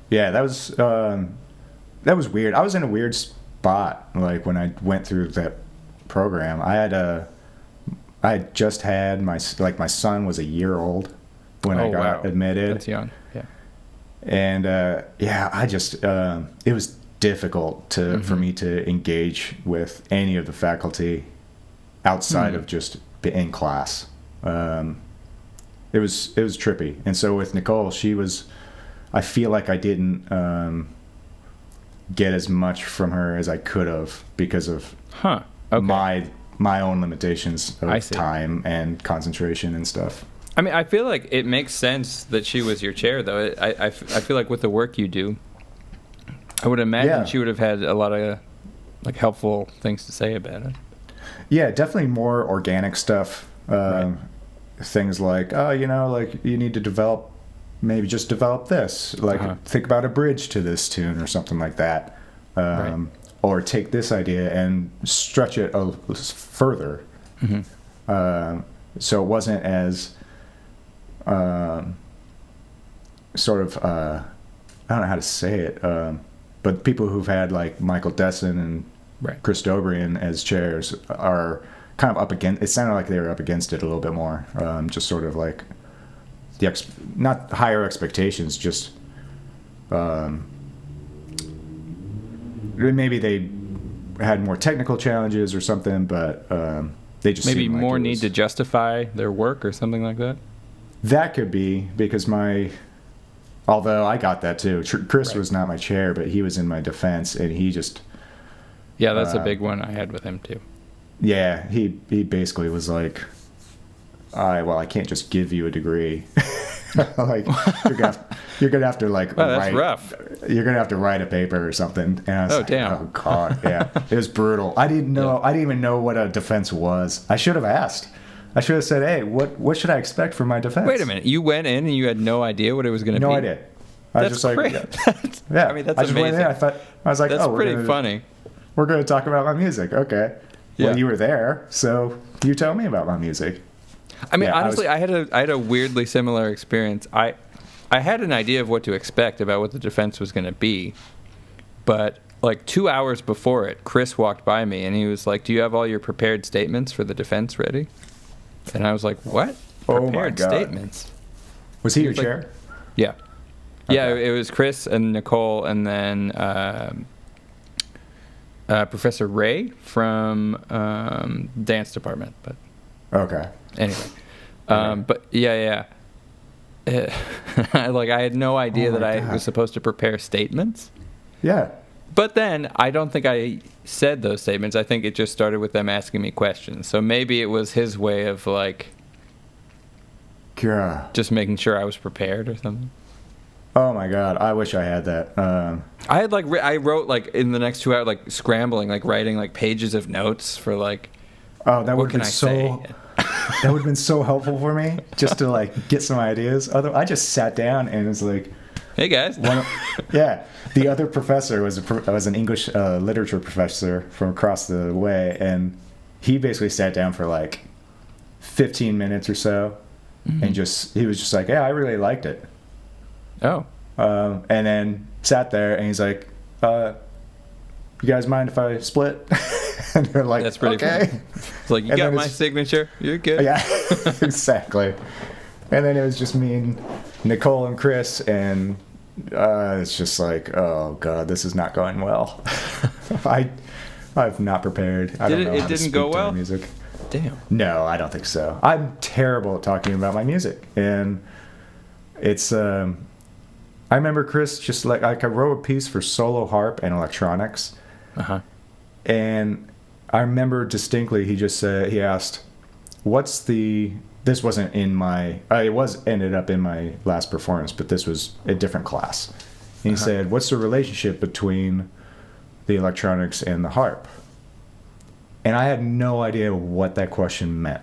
that was weird. I was in a weird spot like when I went through that program. I had just had my son was a year old when I got admitted. That's young. Yeah. And I just it was difficult for me to engage with any of the faculty outside of just in class. It was trippy. And so with Nicole, I feel like I didn't get as much from her as I could have because of my own limitations of time and concentration and stuff. I mean, I feel like it makes sense that she was your chair, though. I feel like with the work you do, I would imagine she would have had a lot of like helpful things to say about it. Yeah, definitely more organic stuff. Right. Things like, like you need to develop this. Like think about a bridge to this tune or something like that. Right. or take this idea and stretch it further. So it wasn't as sort of I don't know how to say it, but people who've had like Michael Desson and Chris Dobrian as chairs are kind of up against. It sounded like they were up against it a little bit more, just sort of like not higher expectations, just maybe they had more technical challenges or something, but they just maybe seemed like more need to justify their work or something like that. That could be because although I got that too. Chris was not my chair, but he was in my defense, and he just. Yeah, that's a big one I had with him too. Yeah, he basically was like, I can't just give you a degree. Like you're gonna have to like that's rough. You're gonna have to write a paper or something. And I was damn. Oh God, yeah, it was brutal. I didn't know. Yeah. I didn't even know what a defense was. I should have asked. I should have said, "Hey, what should I expect for my defense?" Wait a minute. You went in and you had no idea what it was going to be. No idea. I was that's just great. Like, yeah. I mean, that's I just amazing. went in. I was like, that's pretty funny. We're going to talk about my music. Okay. Yeah. Well, you were there, so you tell me about my music. I mean, honestly, I had a weirdly similar experience. I had an idea of what to expect about what the defense was going to be, but like 2 hours before it, Chris walked by me and he was like, "Do you have all your prepared statements for the defense ready?" And I was like, "What? Prepared statements?" Was he your chair? Like, yeah. Okay. Yeah, it was Chris and Nicole, and then Professor Ray from dance department. But okay. Anyway, but yeah. I had no idea that I was supposed to prepare statements. Yeah. But then I don't think I said those statements. I think it just started with them asking me questions. So maybe it was his way of like just making sure I was prepared or something. Oh my God, I wish I had that. I had I wrote like in the next 2 hours, like scrambling, like writing like pages of notes for like. Oh, that would have been so. That would have been so helpful for me just to like get some ideas. Although I just sat down and was like, "Hey guys." Yeah, the other professor was an English literature professor from across the way, and he basically sat down for like 15 minutes or so, and he was just like, "Yeah, I really liked it." Oh. And then sat there and he's like, "You guys mind if I split?" And they're like, "That's pretty okay." It's like, "You got my signature. You're good." Yeah, exactly. And then it was just me and Nicole and Chris, and it's just like, oh God, this is not going well. I've not prepared. I don't know how to speak to my music. Damn. No, I don't think so. I'm terrible at talking about my music, and it's. I remember Chris just like I wrote a piece for solo harp and electronics, and I remember distinctly he just said he asked, "What's the?" This wasn't in my. It was ended up in my last performance, but this was a different class. And he said, "What's the relationship between the electronics and the harp?" And I had no idea what that question meant.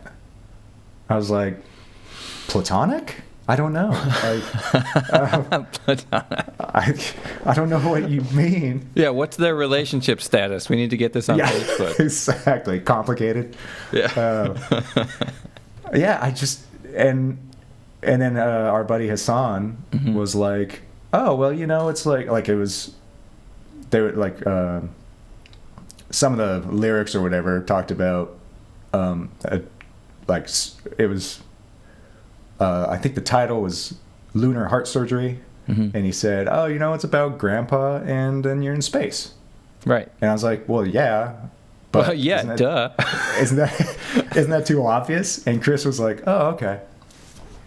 I was like, "Platonic? I don't know." Platonic. I don't know what you mean. Yeah, what's their relationship status? We need to get this on Facebook. Exactly. Complicated. Yeah. Yeah, I just and then our buddy Hassan was like, "Oh, well, it's like it was." They were like some of the lyrics or whatever talked about like it was. I think the title was Lunar Heart Surgery, and he said, "Oh, it's about Grandpa, and then you're in space." Right. And I was like, "Well, yeah." But duh. Isn't that too obvious? And Chris was like, "Oh, okay."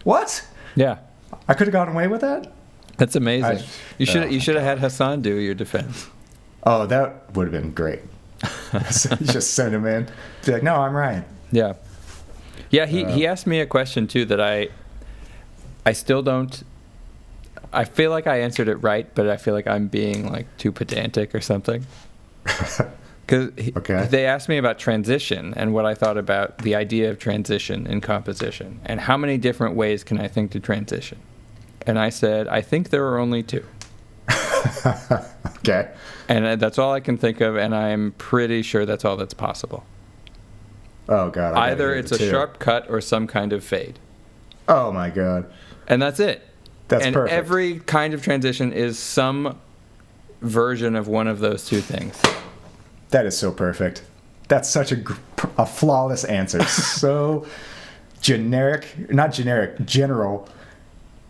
What? Yeah. I could have gotten away with that? That's amazing. You should have had Hassan do your defense. Oh, that would have been great. So you just send him in. Be like, "No, I'm Ryan." Yeah. Yeah, he asked me a question too that I still don't. I feel like I answered it right, but I feel like I'm being like too pedantic or something. Because they asked me about transition and what I thought about the idea of transition in composition and how many different ways can I think to transition. And I said, I think there are only two. Okay. And that's all I can think of, and I'm pretty sure that's all that's possible. Oh God. I Either it's a sharp cut or some kind of fade. Oh my God. And that's it. That's and perfect. Every kind of transition is some version of one of those two things. That is so perfect. That's such a flawless answer. So generic, not generic, general,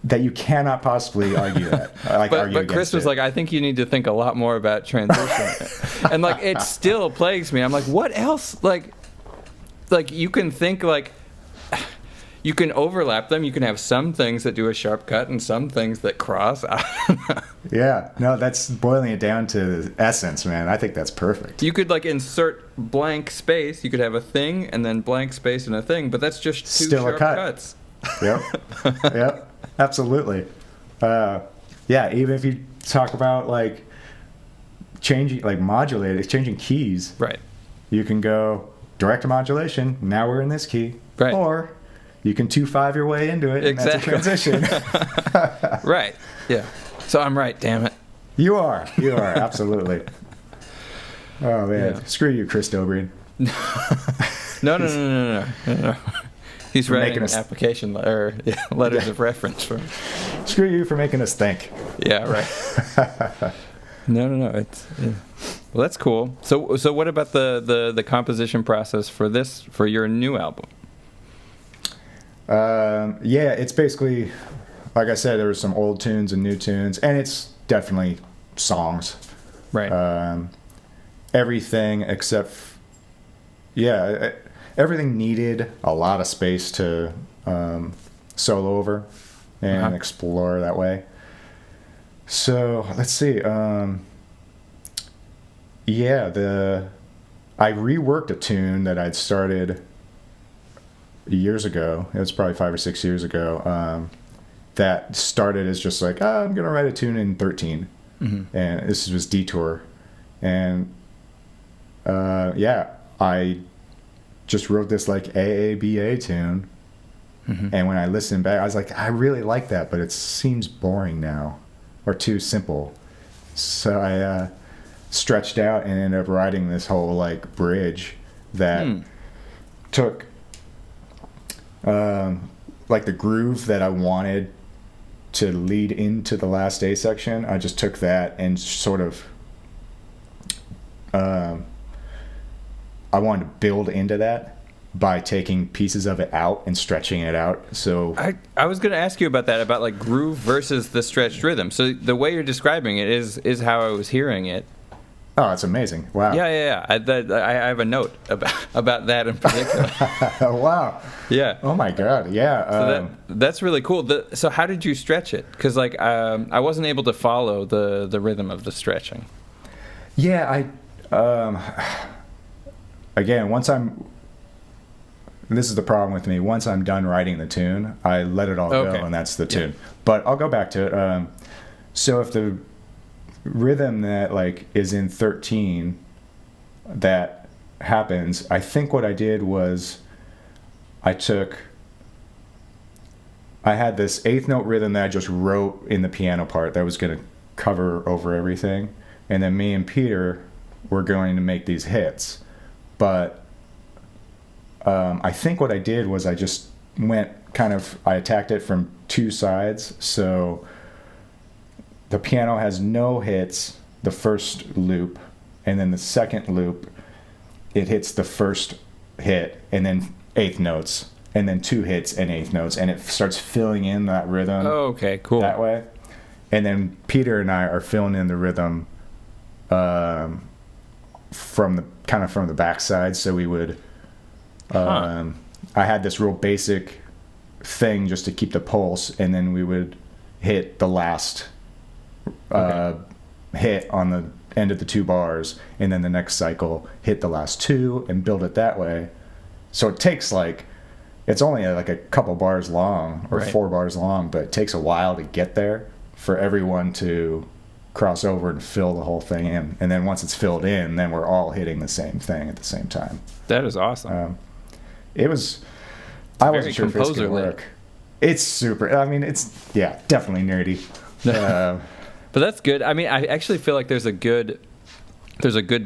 that you cannot possibly argue that. But Chris was like, I think you need to think a lot more about transition. And like, it still plagues me. I'm like, what else? Like you can think like, you can overlap them. You can have some things that do a sharp cut and some things that cross. Yeah, no, that's boiling it down to the essence, man. I think that's perfect. You could like insert blank space. You could have a thing and then blank space and a thing, but that's just two Still sharp a cut. cuts. Yep. Yep. Absolutely. Yeah. Even if you talk about like changing, like modulating, changing keys. Right. You can go direct modulation. Now we're in this key. Right. Or you can 2/5 your way into it. Exactly. And that's a transition. Right. Yeah. So I'm right. Damn it. You are. Absolutely. Oh man. Yeah. Screw you, Chris Dobrin. No. He's writing an application letters of reference for. Screw you for making us think. Yeah, right. No. It's well, that's cool. So what about the composition process for your new album? Yeah, it's basically, like I said, there were some old tunes and new tunes, and it's definitely songs. Right. Everything except, everything needed a lot of space to solo over and explore that way. So let's see. I reworked a tune that I'd started years ago. It was probably 5 or 6 years ago. That started as just like, I'm gonna write a tune in 13, and this was Detour, and I just wrote this like AABA tune, and when I listened back, I was like, I really like that, but it seems boring now, or too simple. So I stretched out and ended up writing this whole like bridge that took like the groove that I wanted to lead into the last A section. I just took that and sort of I wanted to build into that by taking pieces of it out and stretching it out. So I was going to ask you about that, about like groove versus the stretched rhythm. So the way you're describing it is how I was hearing it. Oh, it's amazing. Wow. Yeah. I have a note about that in particular. Wow. Yeah. Oh my God. Yeah. So that's really cool. So how did you stretch it? Because like I wasn't able to follow the rhythm of the stretching. Yeah. Again, this is the problem with me. Once I'm done writing the tune, I let it all go, and that's the tune. But I'll go back to it. So if the rhythm that like is in 13 that happens, I think what I did was I had this eighth note rhythm that I just wrote in the piano part that was going to cover over everything, and then me and Peter were going to make these hits. But I think what I did was I just I attacked it from two sides. So the piano has no hits the first loop, and then the second loop, it hits the first hit, and then eighth notes, and then two hits and eighth notes, and it starts filling in that rhythm. Oh, okay, cool. That way. And then Peter and I are filling in the rhythm from the backside. So we would I had this real basic thing just to keep the pulse, and then we would hit the last hit on the end of the two bars, and then the next cycle hit the last two and build it that way. So it takes it's only like a couple bars long or 4 bars long, but it takes a while to get there for everyone to cross over and fill the whole thing in. And then once it's filled in, then we're all hitting the same thing at the same time. That is awesome. I wasn't sure if it's going to work. It's super. I mean, it's definitely nerdy. But that's good. I mean, I actually feel like there's a good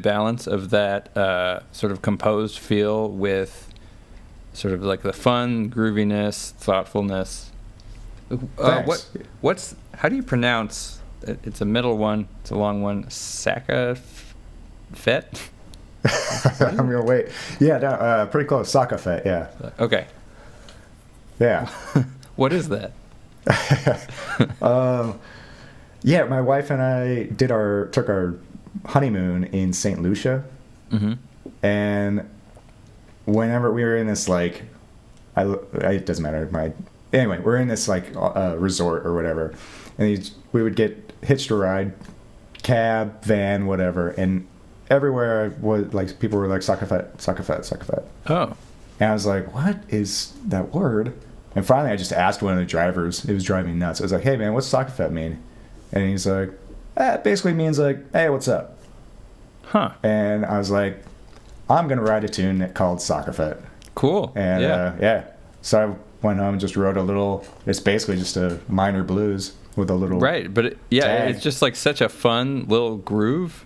balance of that sort of composed feel with sort of like the fun, grooviness, thoughtfulness. How do you pronounce? It's a middle one. It's a long one. Sakafet. I'm gonna wait. Yeah, no, pretty close. Sakafet. Yeah. Okay. Yeah. What is that? Yeah, my wife and I took our honeymoon in St. Lucia, and whenever we were in this like, it doesn't matter. Anyway, we're in this like resort or whatever, and we would get hitched a ride, cab, van, whatever, and everywhere was like people were like Sakafet, Sakafet, Sakafet. Oh. And I was like, what is that word? And finally, I just asked one of the drivers. It was driving me nuts. I was like, hey man, what's Sakafet mean? And he's like, it basically means like, hey, what's up? Huh. And I was like, I'm gonna write a tune called Sakafet. Cool. And yeah. So I went home and just wrote a little. It's basically just a minor blues with a little. Right, but it's just like such a fun little groove.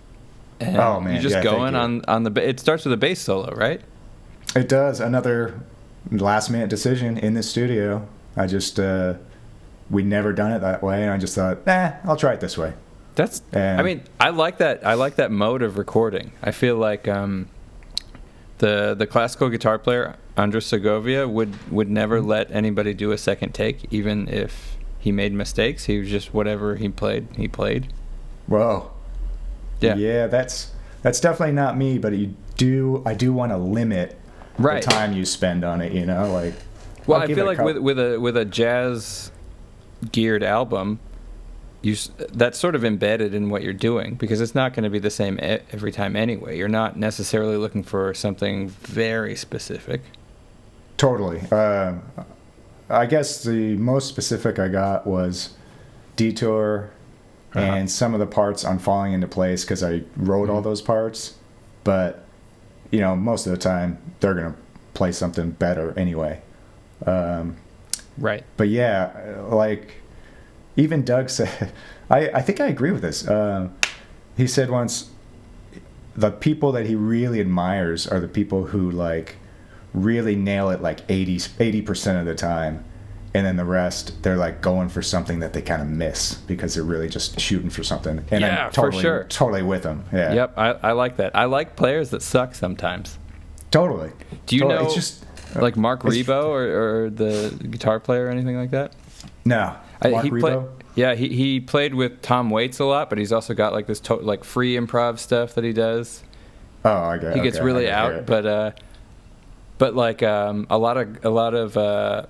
And oh man, you're just going on the. It starts with a bass solo, right? It does. Another last minute decision in the studio. I just we'd never done it that way, and I just thought, I'll try it this way. I mean, I like that. I like that mode of recording. I feel like the classical guitar player Andres Segovia would never let anybody do a second take, even if he made mistakes. He was just whatever he played. Whoa. Yeah, that's definitely not me. But I do want to limit the time you spend on it. You know, like. Well, I feel like with a jazz geared album, that's sort of embedded in what you're doing, because it's not going to be the same every time anyway. You're not necessarily looking for something very specific. Totally. I guess the most specific I got was Detour and some of the parts on Falling Into Place, because I wrote all those parts. But, you know, most of the time they're going to play something better anyway. Right. But yeah, like even Doug said, I think I agree with this. He said once, the people that he really admires are the people who like really nail it like 80% of the time, and then the rest they're like going for something that they kind of miss because they're really just shooting for something. And I'm totally with them. Yeah. Yep. I like that. I like players that suck sometimes. Totally. Do you know? It's just like Mark Rebo or the guitar player or anything like that? No. Mark Rebo? He played with Tom Waits a lot, but he's also got like this like free improv stuff that he does. Oh, I get it. He gets really out, but like a lot of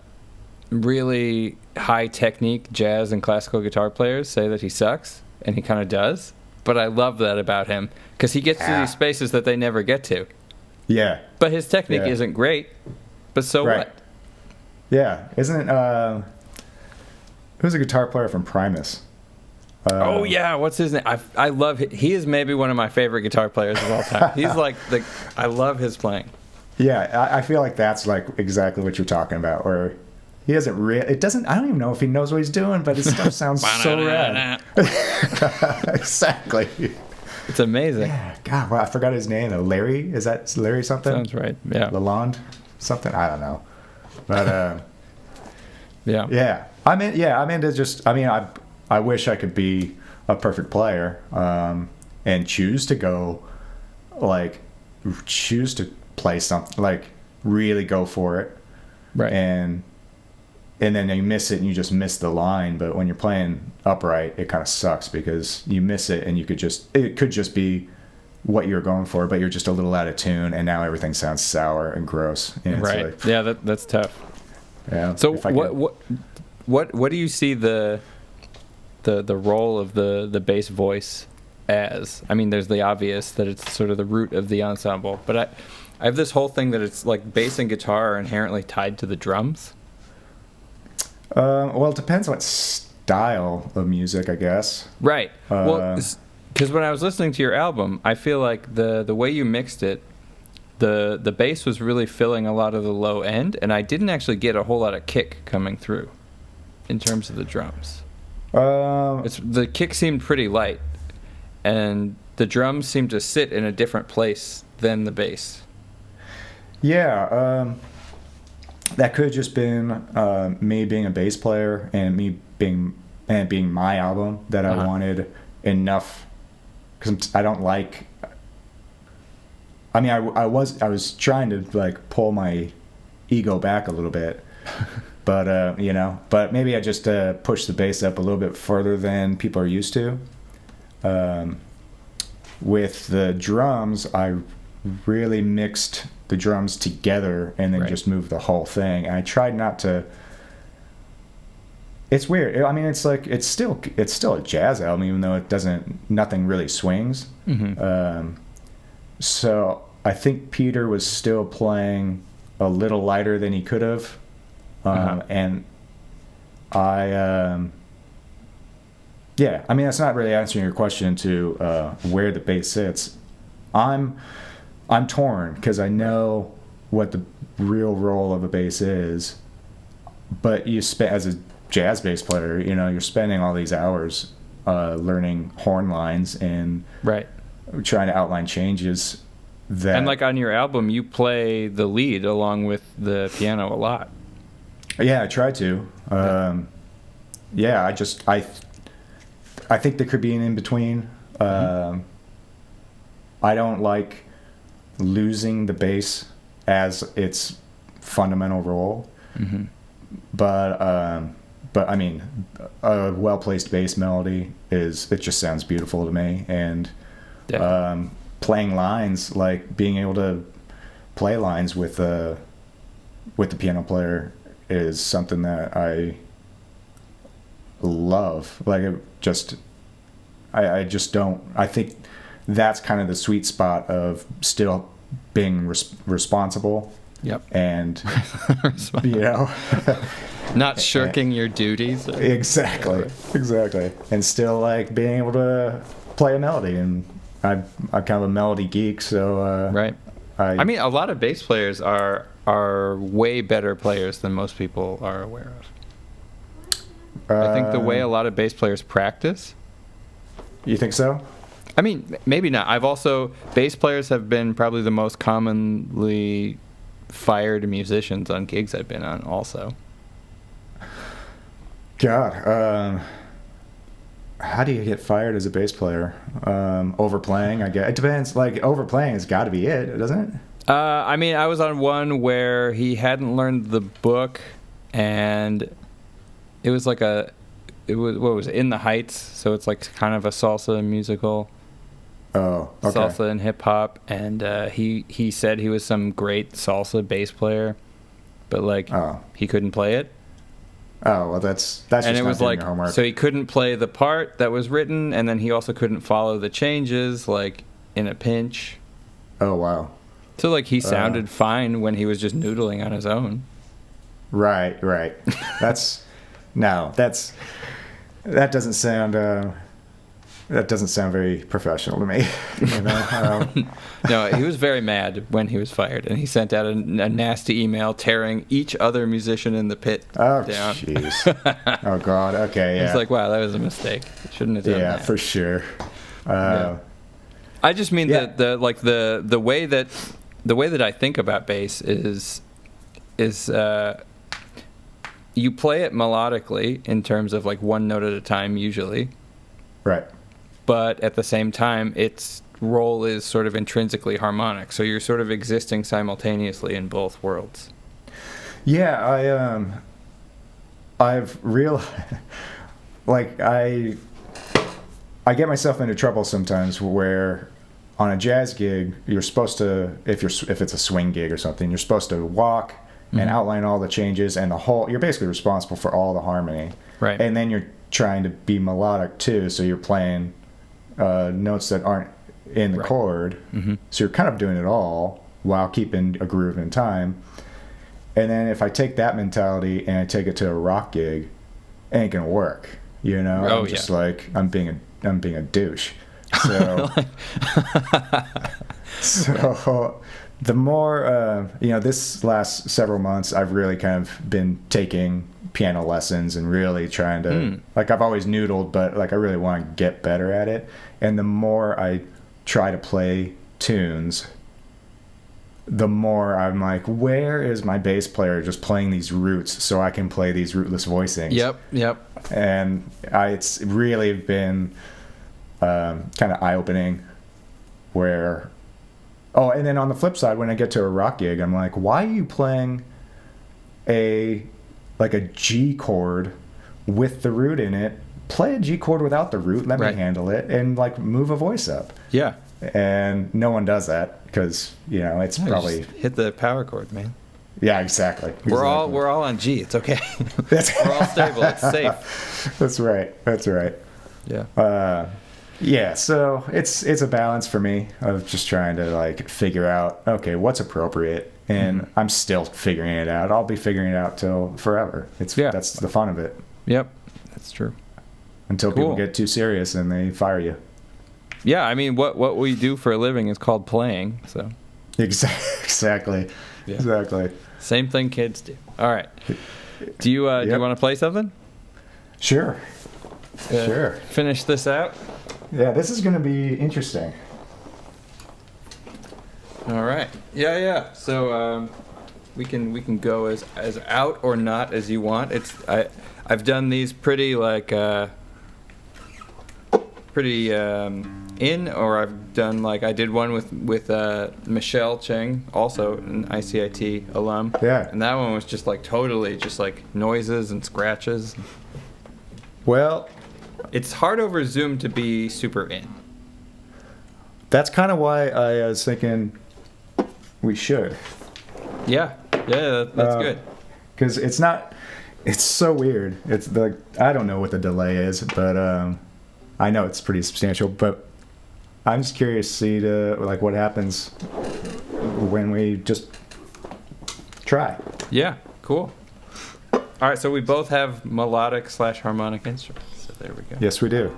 really high technique jazz and classical guitar players say that he sucks, and he kind of does. But I love that about him, because he gets to these spaces that they never get to. Yeah. But his technique isn't great. But so what? Yeah. Isn't it, who's a guitar player from Primus? Oh, yeah. What's his name? I love he is maybe one of my favorite guitar players of all time. He's like, I love his playing. Yeah. I feel like that's like exactly what you're talking about, where he doesn't I don't even know if he knows what he's doing, but his stuff sounds so rad. Exactly. It's amazing. Yeah, God, well, I forgot his name though. Larry? Is that Larry something? Sounds right. Yeah. Lalonde? Something? I don't know. But yeah. I'm into just. I mean, I wish I could be a perfect player, and choose to play something, like really go for it, right? And then you miss it and you just miss the line. But when you're playing upright, it kind of sucks because you miss it and it could just be what you're going for, but you're just a little out of tune, and now everything sounds sour and gross. And right. Like, yeah, that's tough. Yeah. So what do you see the role of the bass voice as? I mean, there's the obvious that it's sort of the root of the ensemble, but I have this whole thing that it's like bass and guitar are inherently tied to the drums. Well, it depends what style of music, I guess. Right. Well, because when I was listening to your album, I feel like the way you mixed it, the bass was really filling a lot of the low end, and I didn't actually get a whole lot of kick coming through in terms of the drums. The kick seemed pretty light, and the drums seemed to sit in a different place than the bass. Yeah, that could have just been me being a bass player and being my album that I wanted enough, because I don't like. I mean, I was trying to like pull my ego back a little bit, but but maybe I just pushed the bass up a little bit further than people are used to. With the drums, I really mixed the drums together and then just moved the whole thing. And I tried not to. It's weird. I mean, it's still a jazz album, even though nothing really swings. Mm-hmm. So I think Peter was still playing a little lighter than he could have, and I. Yeah, I mean, that's not really answering your question to where the bass sits. I'm torn because I know what the real role of a bass is, but as a jazz bass player, you're spending all these hours learning horn lines and trying to outline changes. And like on your album, you play the lead along with the piano a lot. Yeah, I try to. I think there could be an in-between. I don't like losing the bass as its fundamental role. Mm-hmm. But I mean, a well-placed bass melody it just sounds beautiful to me. And playing lines, like being able to play lines with the piano player is something that I love. Like I just don't. I think that's kind of the sweet spot of still being responsible. Yep. And not shirking your duties. Exactly. And still like being able to play a melody. And I'm kind of a melody geek, so right. I mean, a lot of bass players are way better players than most people are aware of. I think the way a lot of bass players practice. You think so? I mean, maybe not. Bass players have been probably the most commonly fired musicians on gigs I've been on also. God, how do you get fired as a bass player? Overplaying, I guess. It depends. Like, overplaying has got to be it, doesn't it? I mean, I was on one where he hadn't learned the book, and it was like what was it? In the Heights, so it's like kind of a salsa musical. Oh, okay. Salsa and hip hop, and he said he was some great salsa bass player, but like he couldn't play it. Oh, well, that's and just it not was doing like your homework. So he couldn't play the part that was written, and then he also couldn't follow the changes like in a pinch. Oh, wow. So like he sounded fine when he was just noodling on his own. Right. That doesn't sound very professional to me. No, he was very mad when he was fired, and he sent out a nasty email tearing each other musician in the pit down. Jeez. Oh God. Okay. Yeah. It's like, wow, that was a mistake. Shouldn't have done that. Yeah, for sure. I just mean that the way that I think about bass is you play it melodically in terms of like one note at a time usually. Right. But at the same time, its role is sort of intrinsically harmonic. So you're sort of existing simultaneously in both worlds. Yeah, I've realized, like, I get myself into trouble sometimes where on a jazz gig, you're supposed to, if it's a swing gig or something, you're supposed to walk and outline all the changes and you're basically responsible for all the harmony. Right. And then you're trying to be melodic too, so you're playing notes that aren't in the chord. Mm-hmm. So you're kind of doing it all while keeping a groove in time. And then if I take that mentality and I take it to a rock gig, it ain't gonna work. I'm just like I'm being a douche. So the more this last several months I've really kind of been taking piano lessons and really trying to like, I've always noodled, but like I really want to get better at it. And the more I try to play tunes, the more I'm like, where is my bass player just playing these roots so I can play these rootless voicings? Yep. And it's really been kind of eye-opening where... Oh, and then on the flip side, when I get to a rock gig, I'm like, why are you playing a G chord with the root in it? Play a G chord without the root, let me handle it, and like move a voice up. Yeah. And no one does that because, it's probably... Just hit the power chord, man. Yeah, exactly. We're all on G. It's okay. We're all stable. It's safe. That's right. Yeah. Yeah, so it's a balance for me of just trying to like figure out, okay, what's appropriate, and I'm still figuring it out. I'll be figuring it out till forever. That's the fun of it. Yep, that's true. Until people get too serious and they fire you. Yeah, I mean, what we do for a living is called playing. So exactly. Yeah. Exactly. Same thing kids do. All right. Do you want to play something? Sure. Sure. Finish this out. Yeah, this is going to be interesting. All right. Yeah. So we can go as out or not as you want. I've done these pretty in, or I've done I did one with Michelle Cheng, also an ICIT alum. Yeah. And that one was just totally just noises and scratches. Well, it's hard over Zoom to be super in. That's kind of why I was thinking we should. Yeah, that's good. Because it's so weird. It's I don't know what the delay is, but I know it's pretty substantial. But I'm just curious to see what happens when we just try. Yeah, cool. All right, so we both have melodic / harmonic instruments. So there we go. Yes, we do.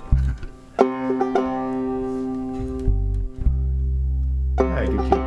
Hey, good key.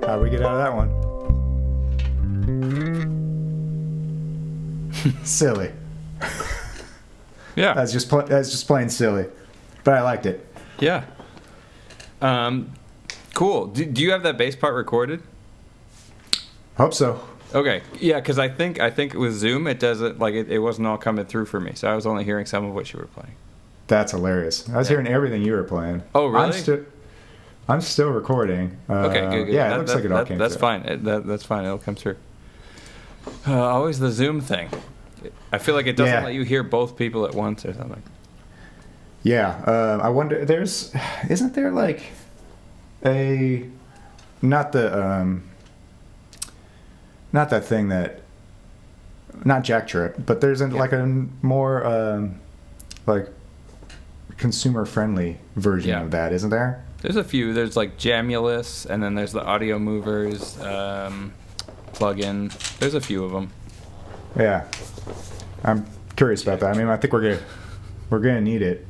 How'd we get out of that one? Silly. Yeah. That's just plain silly, but I liked it. Yeah. Cool. Do you have that bass part recorded? Hope so. Okay. Yeah, because I think with Zoom it doesn't it wasn't all coming through for me, so I was only hearing some of what you were playing. That's hilarious. I was hearing everything you were playing. Oh, really? I'm still recording. Okay, good. Yeah, it looks like it all came that's through. fine. That's fine. It'll come through. Always the Zoom thing. I feel like it doesn't let you hear both people at once or something. Yeah, I wonder. Isn't there a not the not that thing that not Jack Trip, but there's like a more like consumer friendly version of that, isn't there? There's a few. There's like Jamulus, and then there's the Audio Movers plugin. There's a few of them. Yeah, I'm curious about that. I mean, I think we're gonna need it.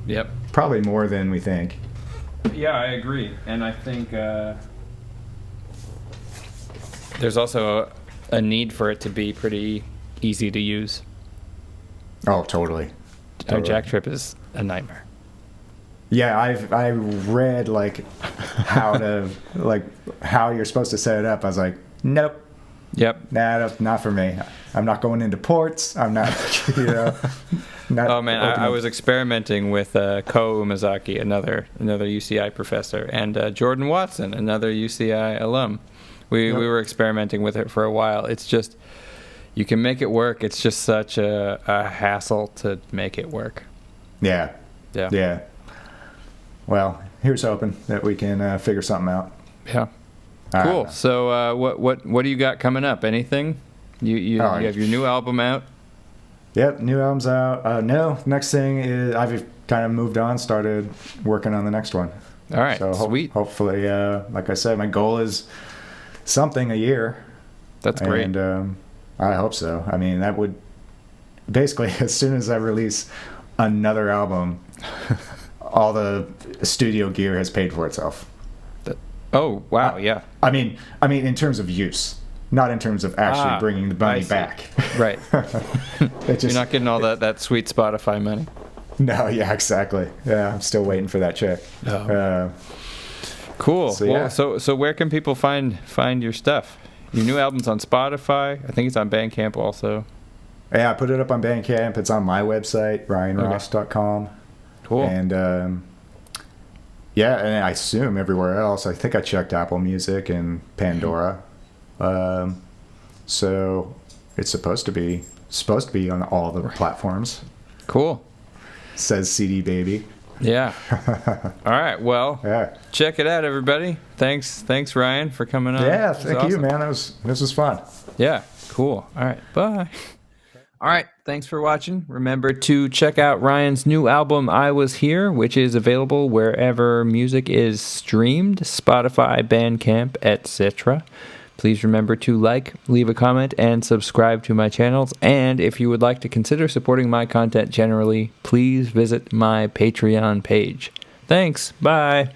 Yep. Probably more than we think. Yeah, I agree, and I think there's also a need for it to be pretty easy to use. Oh, totally. Jack Trip is a nightmare. Yeah, I read like how you're supposed to set it up. I was like, nope. Yep. Nah, not for me. I'm not going into ports. I'm not, not. Oh man, I was experimenting with Ko Umezaki, another UCI professor, and Jordan Watson, another UCI alum. We were experimenting with it for a while. It's just, you can make it work. It's just such a hassle to make it work. Yeah. Well, here's hoping that we can figure something out. Yeah. Cool. So, what do you got coming up? Anything? You have your new album out? Yep, new album's out. No, next thing is I've kind of moved on, started working on the next one. All right, so sweet. Hopefully, like I said, my goal is something a year. That's great. And I hope so. I mean, that would basically, as soon as I release another album, all the studio gear has paid for itself. Oh, wow, yeah. I mean, in terms of use, not in terms of actually bringing the money back. Right. You're not getting all that sweet Spotify money. No, yeah, exactly. Yeah, I'm still waiting for that check. Oh. Cool. So, yeah. Well, so where can people find your stuff? Your new album's on Spotify. I think it's on Bandcamp also. Yeah, I put it up on Bandcamp. It's on my website, ryanrost.com. Cool. And yeah, and I assume everywhere else. I think I checked Apple Music and Pandora. So it's supposed to be on all the platforms. Cool. Says CD Baby. Yeah. All right. Well, check it out, everybody. Thanks, Ryan, for coming on. Yeah, thank you, man. This was fun. Yeah. Cool. All right. Bye. All right, thanks for watching. Remember to check out Ryan's new album, I Was Here, which is available wherever music is streamed, Spotify, Bandcamp, etc. Please remember to leave a comment, and subscribe to my channels. And if you would like to consider supporting my content generally, please visit my Patreon page. Thanks. Bye.